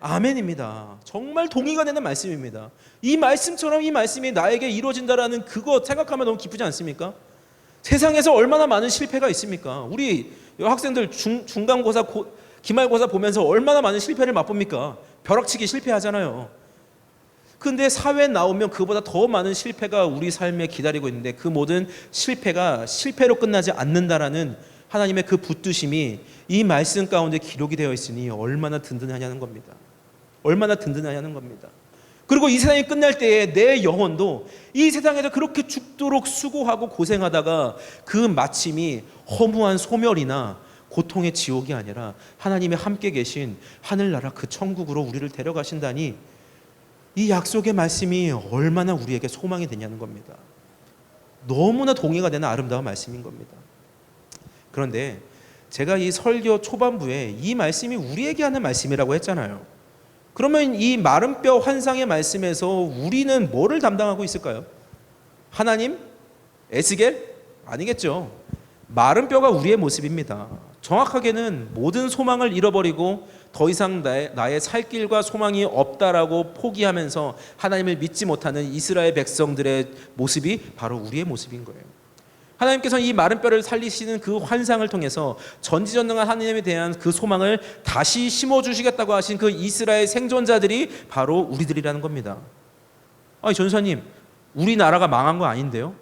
아멘입니다. 정말 동의가 되는 말씀입니다. 이 말씀처럼 이 말씀이 나에게 이루어진다라는 그거 생각하면 너무 기쁘지 않습니까? 세상에서 얼마나 많은 실패가 있습니까? 우리 학생들 중간고사, 기말고사 보면서 얼마나 많은 실패를 맛봅니까? 벼락치기 실패하잖아요. 근데 사회에 나오면 그보다 더 많은 실패가 우리 삶에 기다리고 있는데 그 모든 실패가 실패로 끝나지 않는다라는 하나님의 그 붙드심이 이 말씀 가운데 기록이 되어 있으니 얼마나 든든하냐는 겁니다. 얼마나 든든하냐는 겁니다. 그리고 이 세상이 끝날 때에 내 영혼도 이 세상에서 그렇게 죽도록 수고하고 고생하다가 그 마침이 허무한 소멸이나 고통의 지옥이 아니라 하나님의 함께 계신 하늘나라 그 천국으로 우리를 데려가신다니 이 약속의 말씀이 얼마나 우리에게 소망이 되냐는 겁니다. 너무나 동의가 되는 아름다운 말씀인 겁니다. 그런데 제가 이 설교 초반부에 이 말씀이 우리에게 하는 말씀이라고 했잖아요. 그러면 이 마른 뼈 환상의 말씀에서 우리는 뭐를 담당하고 있을까요? 하나님? 에스겔? 아니겠죠. 마른 뼈가 우리의 모습입니다. 정확하게는 모든 소망을 잃어버리고 더 이상 나의 살 길과 소망이 없다라고 포기하면서 하나님을 믿지 못하는 이스라엘 백성들의 모습이 바로 우리의 모습인 거예요. 하나님께서 이 마른 뼈를 살리시는 그 환상을 통해서 전지전능한 하나님에 대한 그 소망을 다시 심어주시겠다고 하신 그 이스라엘 생존자들이 바로 우리들이라는 겁니다. 아니 전사님, 우리나라가 망한 거 아닌데요?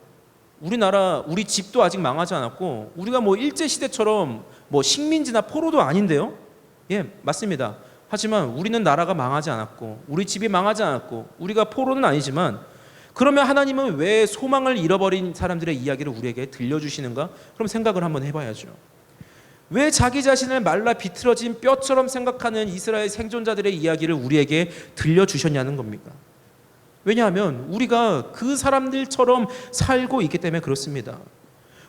우리 집도 아직 망하지 않았고 우리가 뭐 일제시대처럼 뭐 식민지나 포로도 아닌데요? 예, 맞습니다. 하지만 우리는 나라가 망하지 않았고 우리 집이 망하지 않았고 우리가 포로는 아니지만 그러면 하나님은 왜 소망을 잃어버린 사람들의 이야기를 우리에게 들려주시는가? 그럼 생각을 한번 해봐야죠. 왜 자기 자신을 말라 비틀어진 뼈처럼 생각하는 이스라엘 생존자들의 이야기를 우리에게 들려주셨냐는 겁니까? 왜냐하면 우리가 그 사람들처럼 살고 있기 때문에 그렇습니다.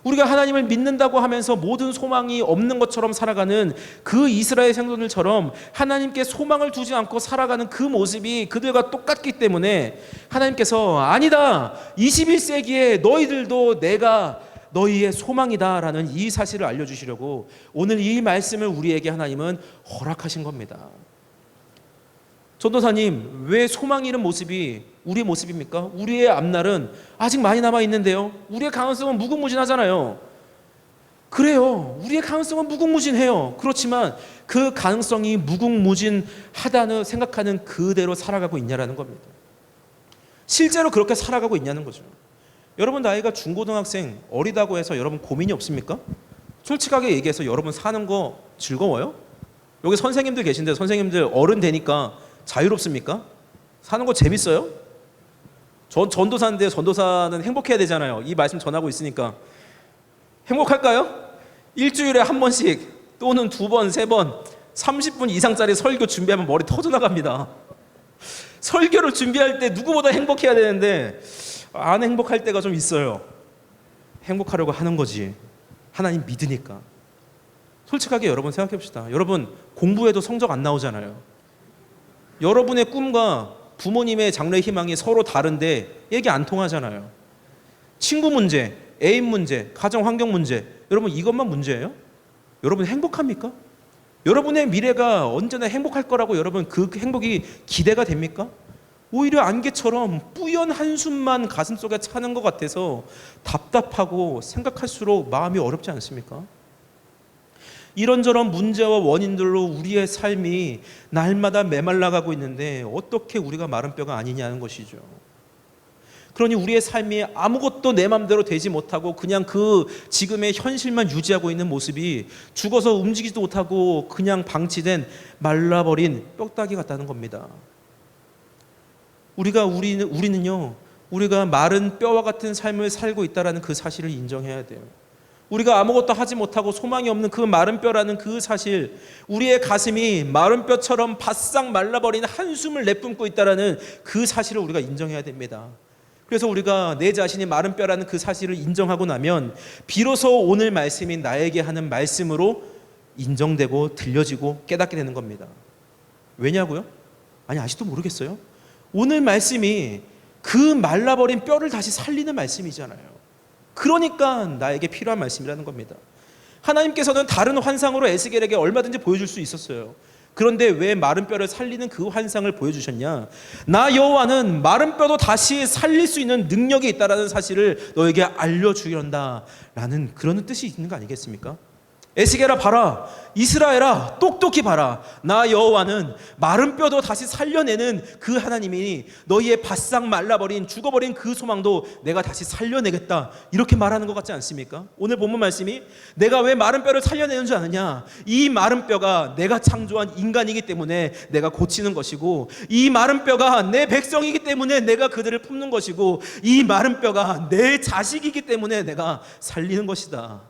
우리가 하나님을 믿는다고 하면서 모든 소망이 없는 것처럼 살아가는 그 이스라엘 생존들처럼 하나님께 소망을 두지 않고 살아가는 그 모습이 그들과 똑같기 때문에 하나님께서 아니다, 21세기에 너희들도 내가 너희의 소망이다 라는 이 사실을 알려주시려고 오늘 이 말씀을 우리에게 하나님은 허락하신 겁니다. 전도사님, 왜 소망 잃은 모습이 우리의 모습입니까? 우리의 앞날은 아직 많이 남아 있는데요. 우리의 가능성은 무궁무진하잖아요. 그래요. 우리의 가능성은 무궁무진해요. 그렇지만 그 가능성이 무궁무진하다는 생각하는 그대로 살아가고 있냐라는 겁니다. 실제로 그렇게 살아가고 있냐는 거죠. 여러분 나이가 중고등학생 어리다고 해서 여러분 고민이 없습니까? 솔직하게 얘기해서 여러분 사는 거 즐거워요? 여기 선생님들 계신데 선생님들 어른 되니까 자유롭습니까? 사는 거 재밌어요? 전 전도사인데 전도사는 행복해야 되잖아요. 이 말씀 전하고 있으니까 행복할까요? 일주일에 한 번씩 또는 두 번, 세 번 30분 이상짜리 설교 준비하면 머리 터져나갑니다. 설교를 준비할 때 누구보다 행복해야 되는데 안 행복할 때가 좀 있어요. 행복하려고 하는 거지. 하나님 믿으니까. 솔직하게 여러분 생각해 봅시다. 여러분 공부해도 성적 안 나오잖아요. 여러분의 꿈과 부모님의 장래 희망이 서로 다른데 얘기 안 통하잖아요. 친구 문제, 애인 문제, 가정 환경 문제, 여러분 이것만 문제예요? 여러분 행복합니까? 여러분의 미래가 언제나 행복할 거라고 여러분 그 행복이 기대가 됩니까? 오히려 안개처럼 뿌연 한숨만 가슴속에 차는 것 같아서 답답하고 생각할수록 마음이 어렵지 않습니까? 이런저런 문제와 원인들로 우리의 삶이 날마다 메말라가고 있는데 어떻게 우리가 마른 뼈가 아니냐는 것이죠. 그러니 우리의 삶이 아무것도 내 맘대로 되지 못하고 그냥 그 지금의 현실만 유지하고 있는 모습이 죽어서 움직이지도 못하고 그냥 방치된 말라버린 뼈다귀 같다는 겁니다. 우리는요, 우리가 마른 뼈와 같은 삶을 살고 있다는 그 사실을 인정해야 돼요. 우리가 아무것도 하지 못하고 소망이 없는 그 마른 뼈라는 그 사실, 우리의 가슴이 마른 뼈처럼 바싹 말라버린 한숨을 내뿜고 있다는 그 사실을 우리가 인정해야 됩니다. 그래서 우리가 내 자신이 마른 뼈라는 그 사실을 인정하고 나면 비로소 오늘 말씀이 나에게 하는 말씀으로 인정되고 들려지고 깨닫게 되는 겁니다. 왜냐고요? 아니 아직도 모르겠어요? 오늘 말씀이 그 말라버린 뼈를 다시 살리는 말씀이잖아요. 그러니까 나에게 필요한 말씀이라는 겁니다. 하나님께서는 다른 환상으로 에스겔에게 얼마든지 보여줄 수 있었어요. 그런데 왜 마른 뼈를 살리는 그 환상을 보여주셨냐? 나 여호와는 마른 뼈도 다시 살릴 수 있는 능력이 있다는 사실을 너에게 알려주련다라는 그런 뜻이 있는 거 아니겠습니까? 에스겔아 봐라, 이스라엘아 똑똑히 봐라, 나 여호와는 마른 뼈도 다시 살려내는 그 하나님이니 너희의 바싹 말라버린 죽어버린 그 소망도 내가 다시 살려내겠다, 이렇게 말하는 것 같지 않습니까? 오늘 본문 말씀이 내가 왜 마른 뼈를 살려내는 줄 아느냐? 이 마른 뼈가 내가 창조한 인간이기 때문에 내가 고치는 것이고, 이 마른 뼈가 내 백성이기 때문에 내가 그들을 품는 것이고, 이 마른 뼈가 내 자식이기 때문에 내가 살리는 것이다.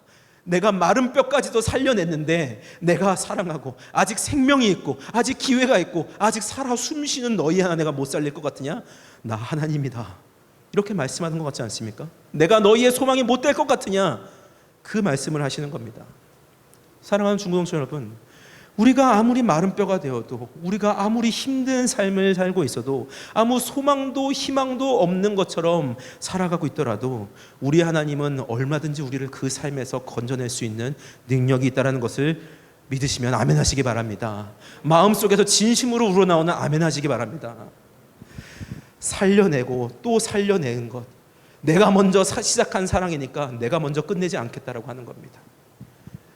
내가 마른 뼈까지도 살려냈는데 내가 사랑하고 아직 생명이 있고 아직 기회가 있고 아직 살아 숨쉬는 너희 하나 내가 못 살릴 것 같으냐? 나 하나님이다, 이렇게 말씀하는 것 같지 않습니까? 내가 너희의 소망이 못 될 것 같으냐? 그 말씀을 하시는 겁니다. 사랑하는 중고등부 여러분, 우리가 아무리 마른 뼈가 되어도, 우리가 아무리 힘든 삶을 살고 있어도, 아무 소망도 희망도 없는 것처럼 살아가고 있더라도 우리 하나님은 얼마든지 우리를 그 삶에서 건져낼 수 있는 능력이 있다는 것을 믿으시면 아멘 하시기 바랍니다. 마음속에서 진심으로 우러나오는 아멘 하시기 바랍니다. 살려내고 또 살려내는 것, 내가 먼저 시작한 사랑이니까 내가 먼저 끝내지 않겠다라고 하는 겁니다.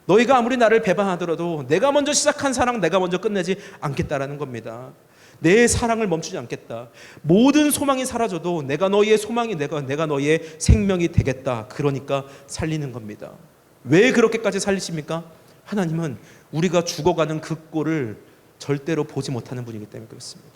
너희가 아무리 나를 배반하더라도 내가 먼저 시작한 사랑 내가 먼저 끝내지 않겠다라는 겁니다. 내 사랑을 멈추지 않겠다. 모든 소망이 사라져도 내가 너희의 소망이 내가 너희의 생명이 되겠다. 그러니까 살리는 겁니다. 왜 그렇게까지 살리십니까? 하나님은 우리가 죽어가는 그 꼴을 절대로 보지 못하는 분이기 때문에 그렇습니다.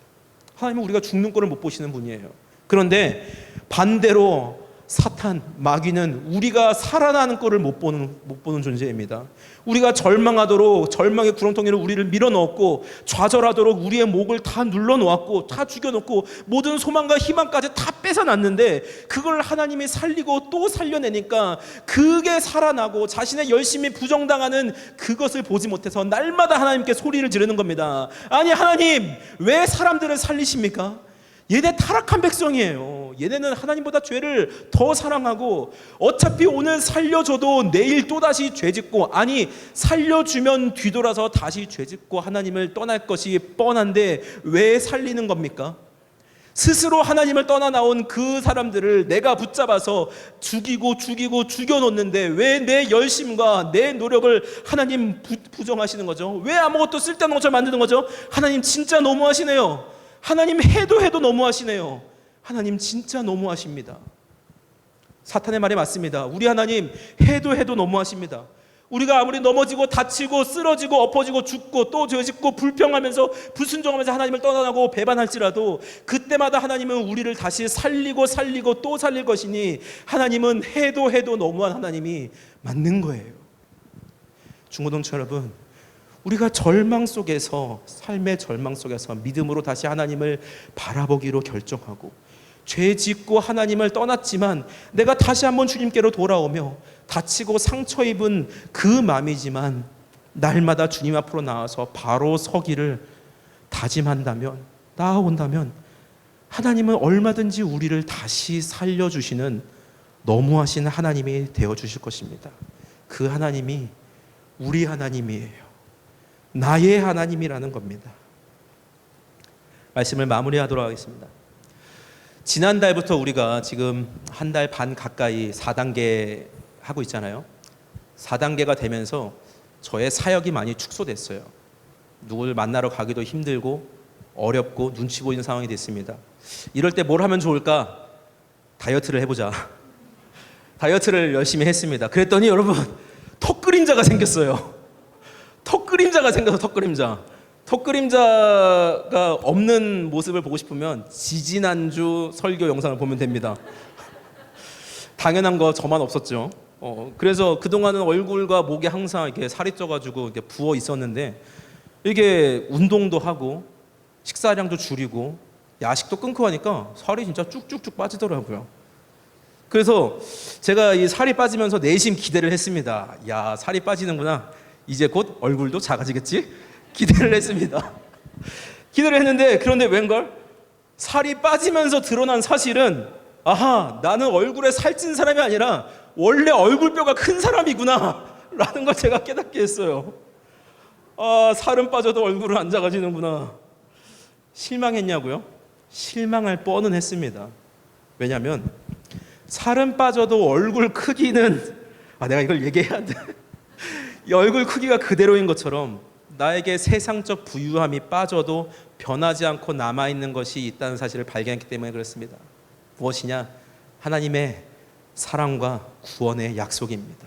하나님은 우리가 죽는 꼴을 못 보시는 분이에요. 그런데 반대로 사탄, 마귀는 우리가 살아나는 꼴을 못 보는 존재입니다. 우리가 절망하도록 절망의 구렁텅이로 우리를 밀어넣었고, 좌절하도록 우리의 목을 다 눌러놓았고 다 죽여놓고 모든 소망과 희망까지 다 뺏어놨는데, 그걸 하나님이 살리고 또 살려내니까 그게 살아나고 자신의 열심히 부정당하는 그것을 보지 못해서 날마다 하나님께 소리를 지르는 겁니다. 아니 하나님, 왜 사람들을 살리십니까? 얘네 타락한 백성이에요. 얘네는 하나님보다 죄를 더 사랑하고 어차피 오늘 살려줘도 내일 또다시 죄짓고, 아니 살려주면 뒤돌아서 다시 죄짓고 하나님을 떠날 것이 뻔한데 왜 살리는 겁니까? 스스로 하나님을 떠나 나온 그 사람들을 내가 붙잡아서 죽이고 죽여놓는데 왜 내 열심과 내 노력을 하나님 부정하시는 거죠? 왜 아무것도 쓸데없는 것처럼 만드는 거죠? 하나님 진짜 너무하시네요. 하나님 해도 너무하시네요. 하나님 진짜 너무하십니다. 사탄의 말이 맞습니다. 우리 하나님 해도 너무하십니다. 우리가 아무리 넘어지고 다치고 쓰러지고 엎어지고 죽고 또 죄짓고 불평하면서 불순종하면서 하나님을 떠나고 배반할지라도 그때마다 하나님은 우리를 다시 살리고 또 살릴 것이니 하나님은 해도 너무한 하나님이 맞는 거예요. 중고등부 여러분, 우리가 절망 속에서, 삶의 절망 속에서 믿음으로 다시 하나님을 바라보기로 결정하고 죄 짓고 하나님을 떠났지만 내가 다시 한번 주님께로 돌아오며 다치고 상처 입은 그 마음이지만 날마다 주님 앞으로 나와서 바로 서기를 다짐한다면, 나아온다면 하나님은 얼마든지 우리를 다시 살려주시는 너무하신 하나님이 되어주실 것입니다. 그 하나님이 우리 하나님이에요. 나의 하나님이라는 겁니다. 말씀을 마무리하도록 하겠습니다. 지난달부터 우리가 지금 한 달 반 가까이 4단계 하고 있잖아요. 4단계가 되면서 저의 사역이 많이 축소됐어요. 누굴 만나러 가기도 힘들고 어렵고 눈치 보이는 상황이 됐습니다. 이럴 때 뭘 하면 좋을까? 다이어트를 해보자. 다이어트를 열심히 했습니다. 그랬더니 여러분, 턱그림자가 생겼어요. 턱그림자가 생겨서 턱그림자가 없는 모습을 보고 싶으면 지지난주 설교 영상을 보면 됩니다. 당연한 거 저만 없었죠. 그래서 그동안은 얼굴과 목에 항상 이렇게 살이 쪄가지고 이렇게 부어 있었는데 이게 운동도 하고 식사량도 줄이고 야식도 끊고 하니까 살이 진짜 쭉쭉쭉 빠지더라고요. 그래서 제가 이 살이 빠지면서 내심 기대를 했습니다. 야, 살이 빠지는구나. 이제 곧 얼굴도 작아지겠지? 기대를 했습니다. 기대를 했는데 그런데 웬걸? 살이 빠지면서 드러난 사실은 아하, 나는 얼굴에 살찐 사람이 아니라 원래 얼굴뼈가 큰 사람이구나 라는 걸 제가 깨닫게 했어요. 아, 살은 빠져도 얼굴은 안 작아지는구나. 실망했냐고요? 실망할 뻔은 했습니다. 왜냐하면 살은 빠져도 얼굴 크기는 내가 이걸 얘기해야 돼. 이 얼굴 크기가 그대로인 것처럼 나에게 세상적 부유함이 빠져도 변하지 않고 남아있는 것이 있다는 사실을 발견했기 때문에 그렇습니다. 무엇이냐? 하나님의 사랑과 구원의 약속입니다.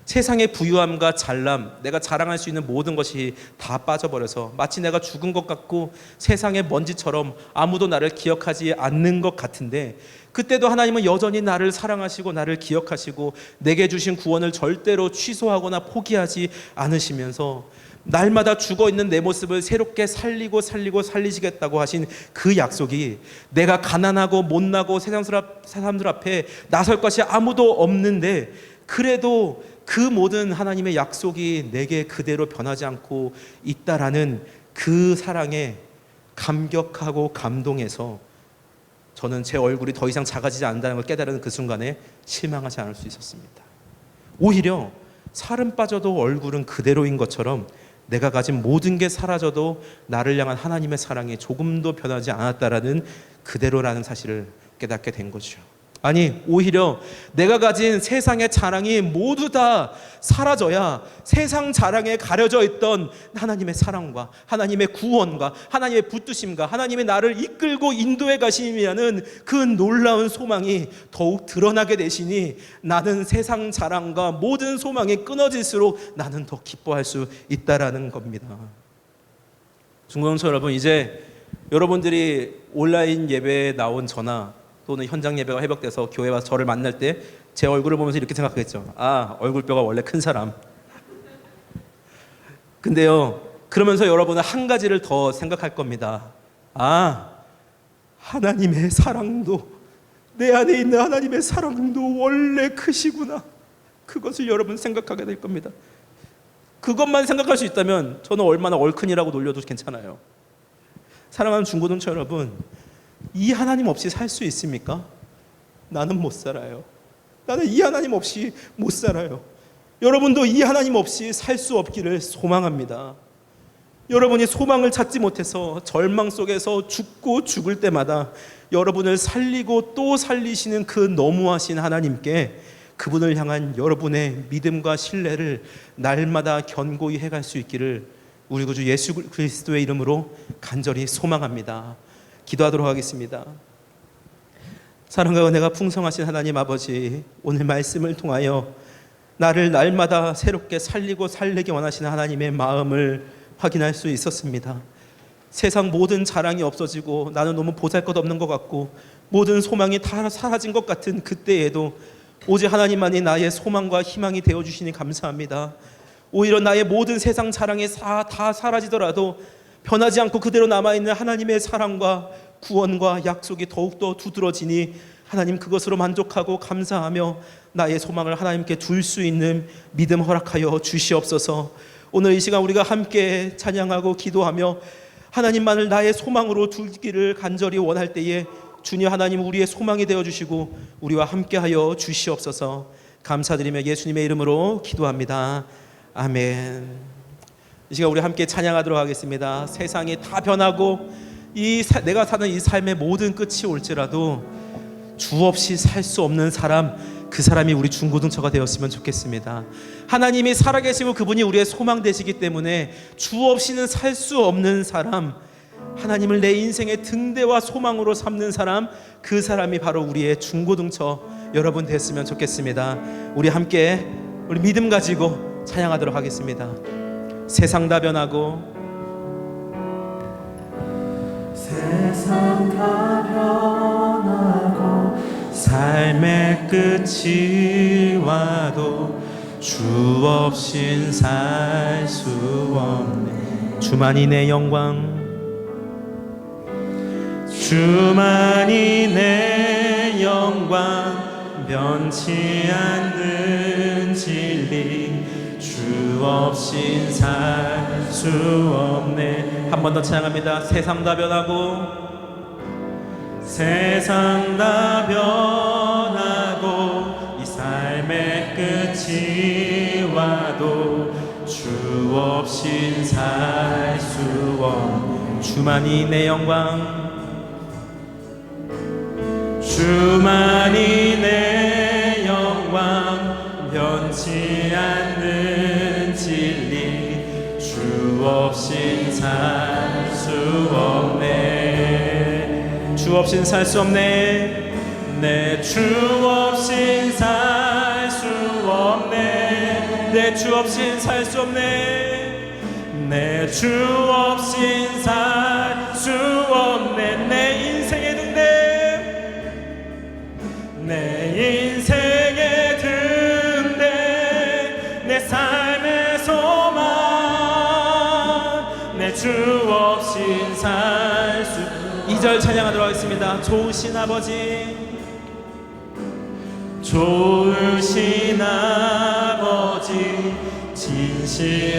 세상의 부유함과 잘남, 내가 자랑할 수 있는 모든 것이 다 빠져버려서 마치 내가 죽은 것 같고 세상의 먼지처럼 아무도 나를 기억하지 않는 것 같은데 그때도 하나님은 여전히 나를 사랑하시고 나를 기억하시고 내게 주신 구원을 절대로 취소하거나 포기하지 않으시면서 날마다 죽어있는 내 모습을 새롭게 살리시겠다고 하신 그 약속이 내가 가난하고 못나고 세상 사람들 앞에 나설 것이 아무도 없는데 그래도 그 모든 하나님의 약속이 내게 그대로 변하지 않고 있다라는 그 사랑에 감격하고 감동해서 저는 제 얼굴이 더 이상 작아지지 않는다는 걸 깨달은 그 순간에 실망하지 않을 수 있었습니다. 오히려 살은 빠져도 얼굴은 그대로인 것처럼 내가 가진 모든 게 사라져도 나를 향한 하나님의 사랑이 조금도 변하지 않았다라는 그대로라는 사실을 깨닫게 된 거죠. 아니, 오히려 내가 가진 세상의 자랑이 모두 다 사라져야 세상 자랑에 가려져 있던 하나님의 사랑과 하나님의 구원과 하나님의 붙드심과 하나님의 나를 이끌고 인도해 가심이라는 그 놀라운 소망이 더욱 드러나게 되시니 나는 세상 자랑과 모든 소망이 끊어질수록 나는 더 기뻐할 수 있다라는 겁니다. 중고등부 여러분, 이제 여러분들이 온라인 예배에 나온 저나 또는 현장 예배가 회복돼서 교회 와서 저를 만날 때 제 얼굴을 보면서 이렇게 생각하겠죠. 아, 얼굴뼈가 원래 큰 사람. 근데요, 그러면서 여러분은 한 가지를 더 생각할 겁니다. 아, 하나님의 사랑도, 내 안에 있는 하나님의 사랑도 원래 크시구나. 그것을 여러분 생각하게 될 겁니다. 그것만 생각할 수 있다면 저는 얼마나 얼큰이라고 놀려도 괜찮아요. 사랑하는 중고등부 여러분, 이 하나님 없이 살 수 있습니까? 나는 못 살아요. 나는 이 하나님 없이 못 살아요. 여러분도 이 하나님 없이 살 수 없기를 소망합니다. 여러분이 소망을 찾지 못해서 절망 속에서 죽고 죽을 때마다 여러분을 살리고 또 살리시는 그 너무하신 하나님께 그분을 향한 여러분의 믿음과 신뢰를 날마다 견고히 해갈 수 있기를 우리 구주 예수 그리스도의 이름으로 간절히 소망합니다. 기도하도록 하겠습니다. 사랑과 은혜가 풍성하신 하나님 아버지, 오늘 말씀을 통하여 나를 날마다 새롭게 살리고 살리기 원하시는 하나님의 마음을 확인할 수 있었습니다. 세상 모든 자랑이 없어지고 나는 너무 보잘것없는 것 같고 모든 소망이 다 사라진 것 같은 그때에도 오직 하나님만이 나의 소망과 희망이 되어주시니 감사합니다. 오히려 나의 모든 세상 자랑이 다 사라지더라도 변하지 않고 그대로 남아있는 하나님의 사랑과 구원과 약속이 더욱더 두드러지니 하나님 그것으로 만족하고 감사하며 나의 소망을 하나님께 둘 수 있는 믿음 허락하여 주시옵소서. 오늘 이 시간 우리가 함께 찬양하고 기도하며 하나님만을 나의 소망으로 두기를 간절히 원할 때에 주님 하나님 우리의 소망이 되어주시고 우리와 함께하여 주시옵소서. 감사드리며 예수님의 이름으로 기도합니다. 아멘. 이 시간 우리 함께 찬양하도록 하겠습니다. 세상이 다 변하고 내가 사는 이 삶의 모든 끝이 올지라도 주 없이 살 수 없는 사람, 그 사람이 우리 중고등처가 되었으면 좋겠습니다. 하나님이 살아계시고 그분이 우리의 소망 되시기 때문에 주 없이는 살 수 없는 사람, 하나님을 내 인생의 등대와 소망으로 삼는 사람, 그 사람이 바로 우리의 중고등처 여러분 됐으면 좋겠습니다. 우리 함께 우리 믿음 가지고 찬양하도록 하겠습니다. 세상 다 변하고 세상 다 변하고 삶의 끝이 와도 주 없인 살 수 없네. 주만이 내 영광, 주만이 내 영광, 변치 않는 진리, 주 없인 살 수 없네. 한 번 더 찬양합니다. 세상 다 변하고 세상 다 변하고 이 삶의 끝이 와도 주 없인 살 수 없네. 주만이 내 영광, 주만이 내 영광, 변치 않는 진리, 주 없인 살 수 없네. 주 없인 살 수 없네. 내 주 없인 살 수 없네. 내 주 없인 살 수 없네. 내 주 없인 살 수 없네. 내 인생의 등대, 내 인생의 등대, 내 삶의 소망, 내 주 없인 살 수. 2절 찬양하도록 하겠습니다. 좋으신 아버지, 좋으신 아버지,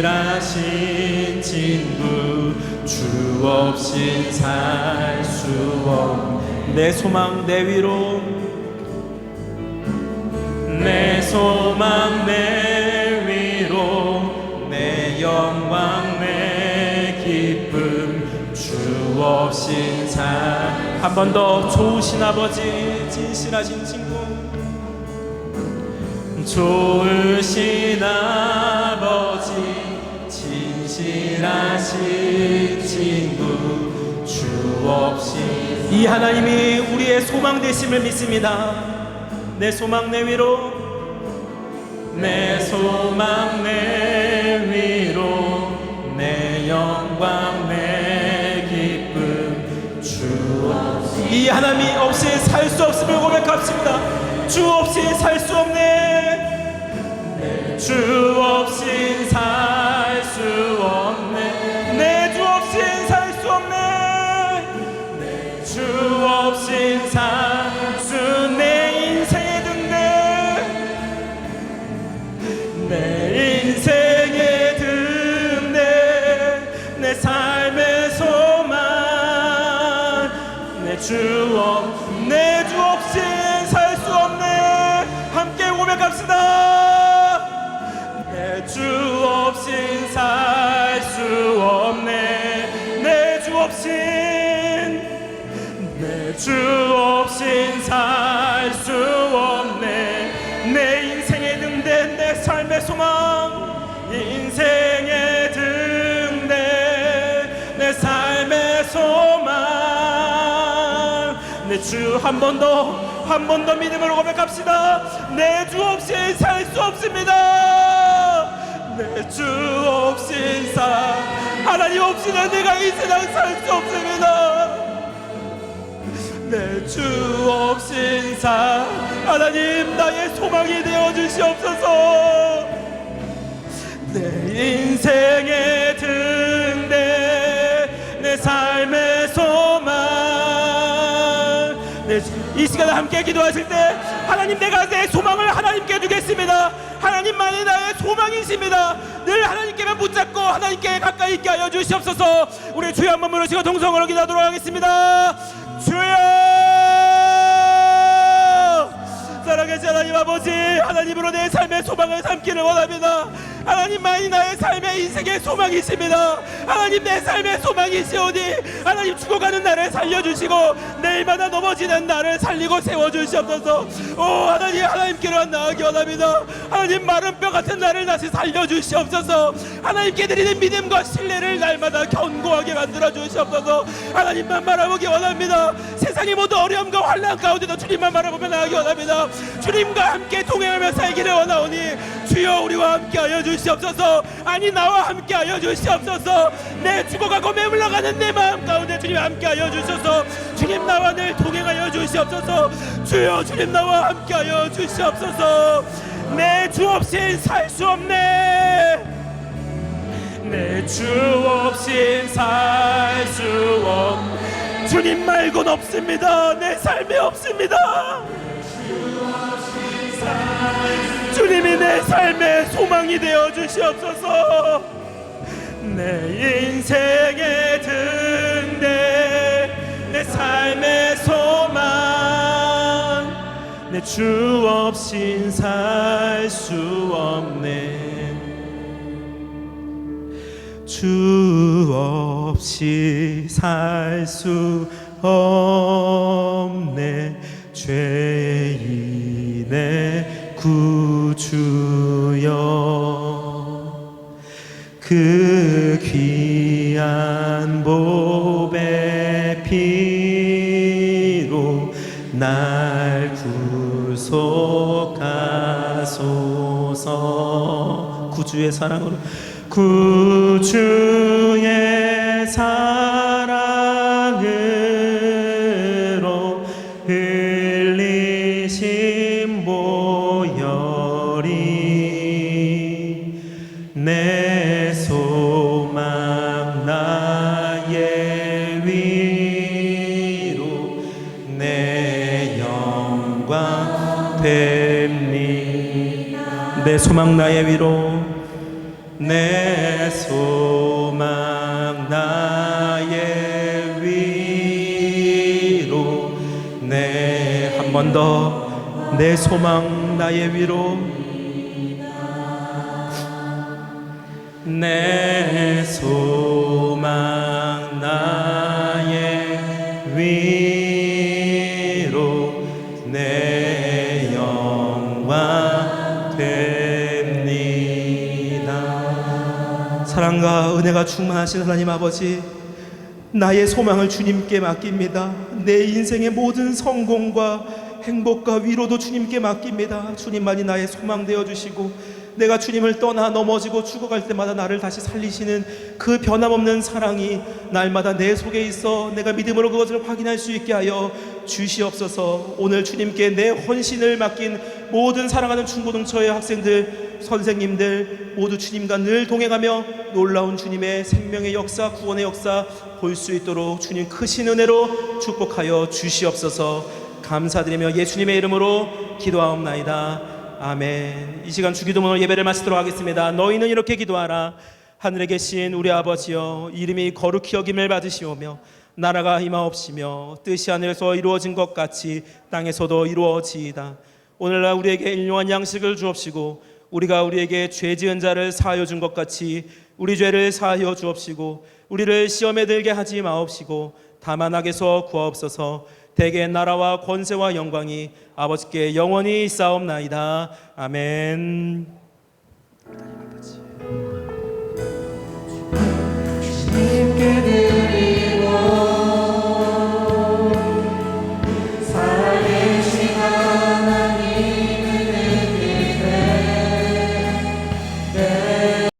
진실하신 친구, 주 없인 살 수 없네. 내 소망 내 위로, 내 소망 내 위로, 내 영광 내 기쁨, 주 없인 살. 한 번 더. 좋으신 아버지, 진실하신 친구, 좋으신 아버지, 진실하신 친구, 주 없인. 이 하나님이 우리의 소망 되심을 믿습니다. 내 소망 내 위로, 내 소망 내 위로, 내 영광 내 기쁨, 주 없이. 이 하나님 없이 살 수 없음을 고백합시다. 주 없이 살 수 없네. 주 없이 살 수 없네. 내 주 없이 살 수 없네. 내 주 없이 살 수. 내 인생의 등대, 내 인생의 등대, 내 삶의 소망, 내 주 없이 살 수 없네. 함께 고백합시다. 내 주 없이 살 수 없네. 주 없인 살 수 없네. 내 인생의 등대 내 삶의 소망, 인생의 등대 내 삶의 소망. 내 주 한 번 더 믿음으로 고백합시다. 내 주 없이 살 수 없습니다. 내 주 없이 하나님 없이는 내가 이 세상 살 수 없습니다. 내 주 없인 하나님 나의 소망이 되어 주시옵소서. 내 인생의 등대 내 삶의 소망. 이 시간에 함께 기도하실 때 하나님, 내가 내 소망을 하나님께 두겠습니다. 하나님만이 나의 소망이십니다. 늘 하나님께만 붙잡고 하나님께 가까이 있게 하여 주시옵소서. 우리 주여 한번 부르시고 동성으로 기도하도록 하겠습니다. 주여! 사랑하신 하나님 아버지, 하나님으로 내 삶의 소망을 삼기를 원합니다. 하나님만이 나의 삶의 인생의 소망이십니다. 하나님, 내 삶의 소망이시오니 하나님, 죽어가는 나를 살려주시고 내일마다 넘어지는 나를 살리고 세워주시옵소서. 오 하나님, 하나님께로 나아가기 원합니다. 하나님, 마른 뼈 같은 나를 다시 살려주시옵소서. 하나님께 드리는 믿음과 신뢰를 날마다 견고하게 만들어 주시옵소서. 하나님만 바라보기 원합니다. 세상의 모든 어려움과 환난 가운데도 주님만 바라보며 나아가기 원합니다. 주님과 함께 동행하며 살기를 원하오니 주여 우리와 함께하여 주시옵소서. 아니 나와 함께하여 주시옵소서. 내 죽어가고 매물러가는 내 마음 가운데 주님 함께하여 주셔서 주님 나와 늘 동행하여 주시옵소서. 주여 주님 나와 함께하여 주시옵소서. 내 주 없이 살 수 없네. 내 주 없이 살 수 없네. 주님 말고는 없습니다. 내 삶에 없습니다. 주님이 내 삶의 소망이 되어 주시옵소서. 내 인생의 등대 내 삶의 소망. 내 주 없인 살 수 없네. 주 없이 살 수 없네. 죄인의 구주여, 그 귀한 보배 피로 날 구속하소서. 구주의 사랑으로, 구주의 사랑으로 흘리신 보혈이 내 소망 나의 위로 내 영광 됩니다. 내 소망 나의 위로, 내 소망 나의 위로, 내 한 번 더 내 소망 나의 위로, 내 소망 나의 위로, 내 영광 됩니다. 사랑과 은혜가 충만하신 하나님 아버지, 나의 소망을 주님께 맡깁니다. 내 인생의 모든 성공과 행복과 위로도 주님께 맡깁니다. 주님만이 나의 소망 되어주시고 내가 주님을 떠나 넘어지고 죽어갈 때마다 나를 다시 살리시는 그 변함없는 사랑이 날마다 내 속에 있어 내가 믿음으로 그것을 확인할 수 있게 하여 주시옵소서. 오늘 주님께 내 헌신을 맡긴 모든 사랑하는 중고등처의 학생들, 선생님들 모두 주님과 늘 동행하며 놀라운 주님의 생명의 역사, 구원의 역사 볼 수 있도록 주님 크신 은혜로 축복하여 주시옵소서. 감사드리며 예수님의 이름으로 기도하옵나이다. 아멘. 이 시간 주기도문으로 예배를 마치도록 하겠습니다. 너희는 이렇게 기도하라. 하늘에 계신 우리 아버지여, 이름이 거룩히 여김을 받으시오며 나라가 임하옵시며 뜻이 하늘에서 이루어진 것 같이 땅에서도 이루어지이다. 오늘날 우리에게 일용할 양식을 주옵시고 우리가 우리에게 죄 지은 자를 사하여 준 것 같이 우리 죄를 사하여 주옵시고 우리를 시험에 들게 하지 마옵시고 다만 악에서 구하옵소서. 대개의 나라와 권세와 영광이 아버지께 영원히 있사옵나이다. 아멘.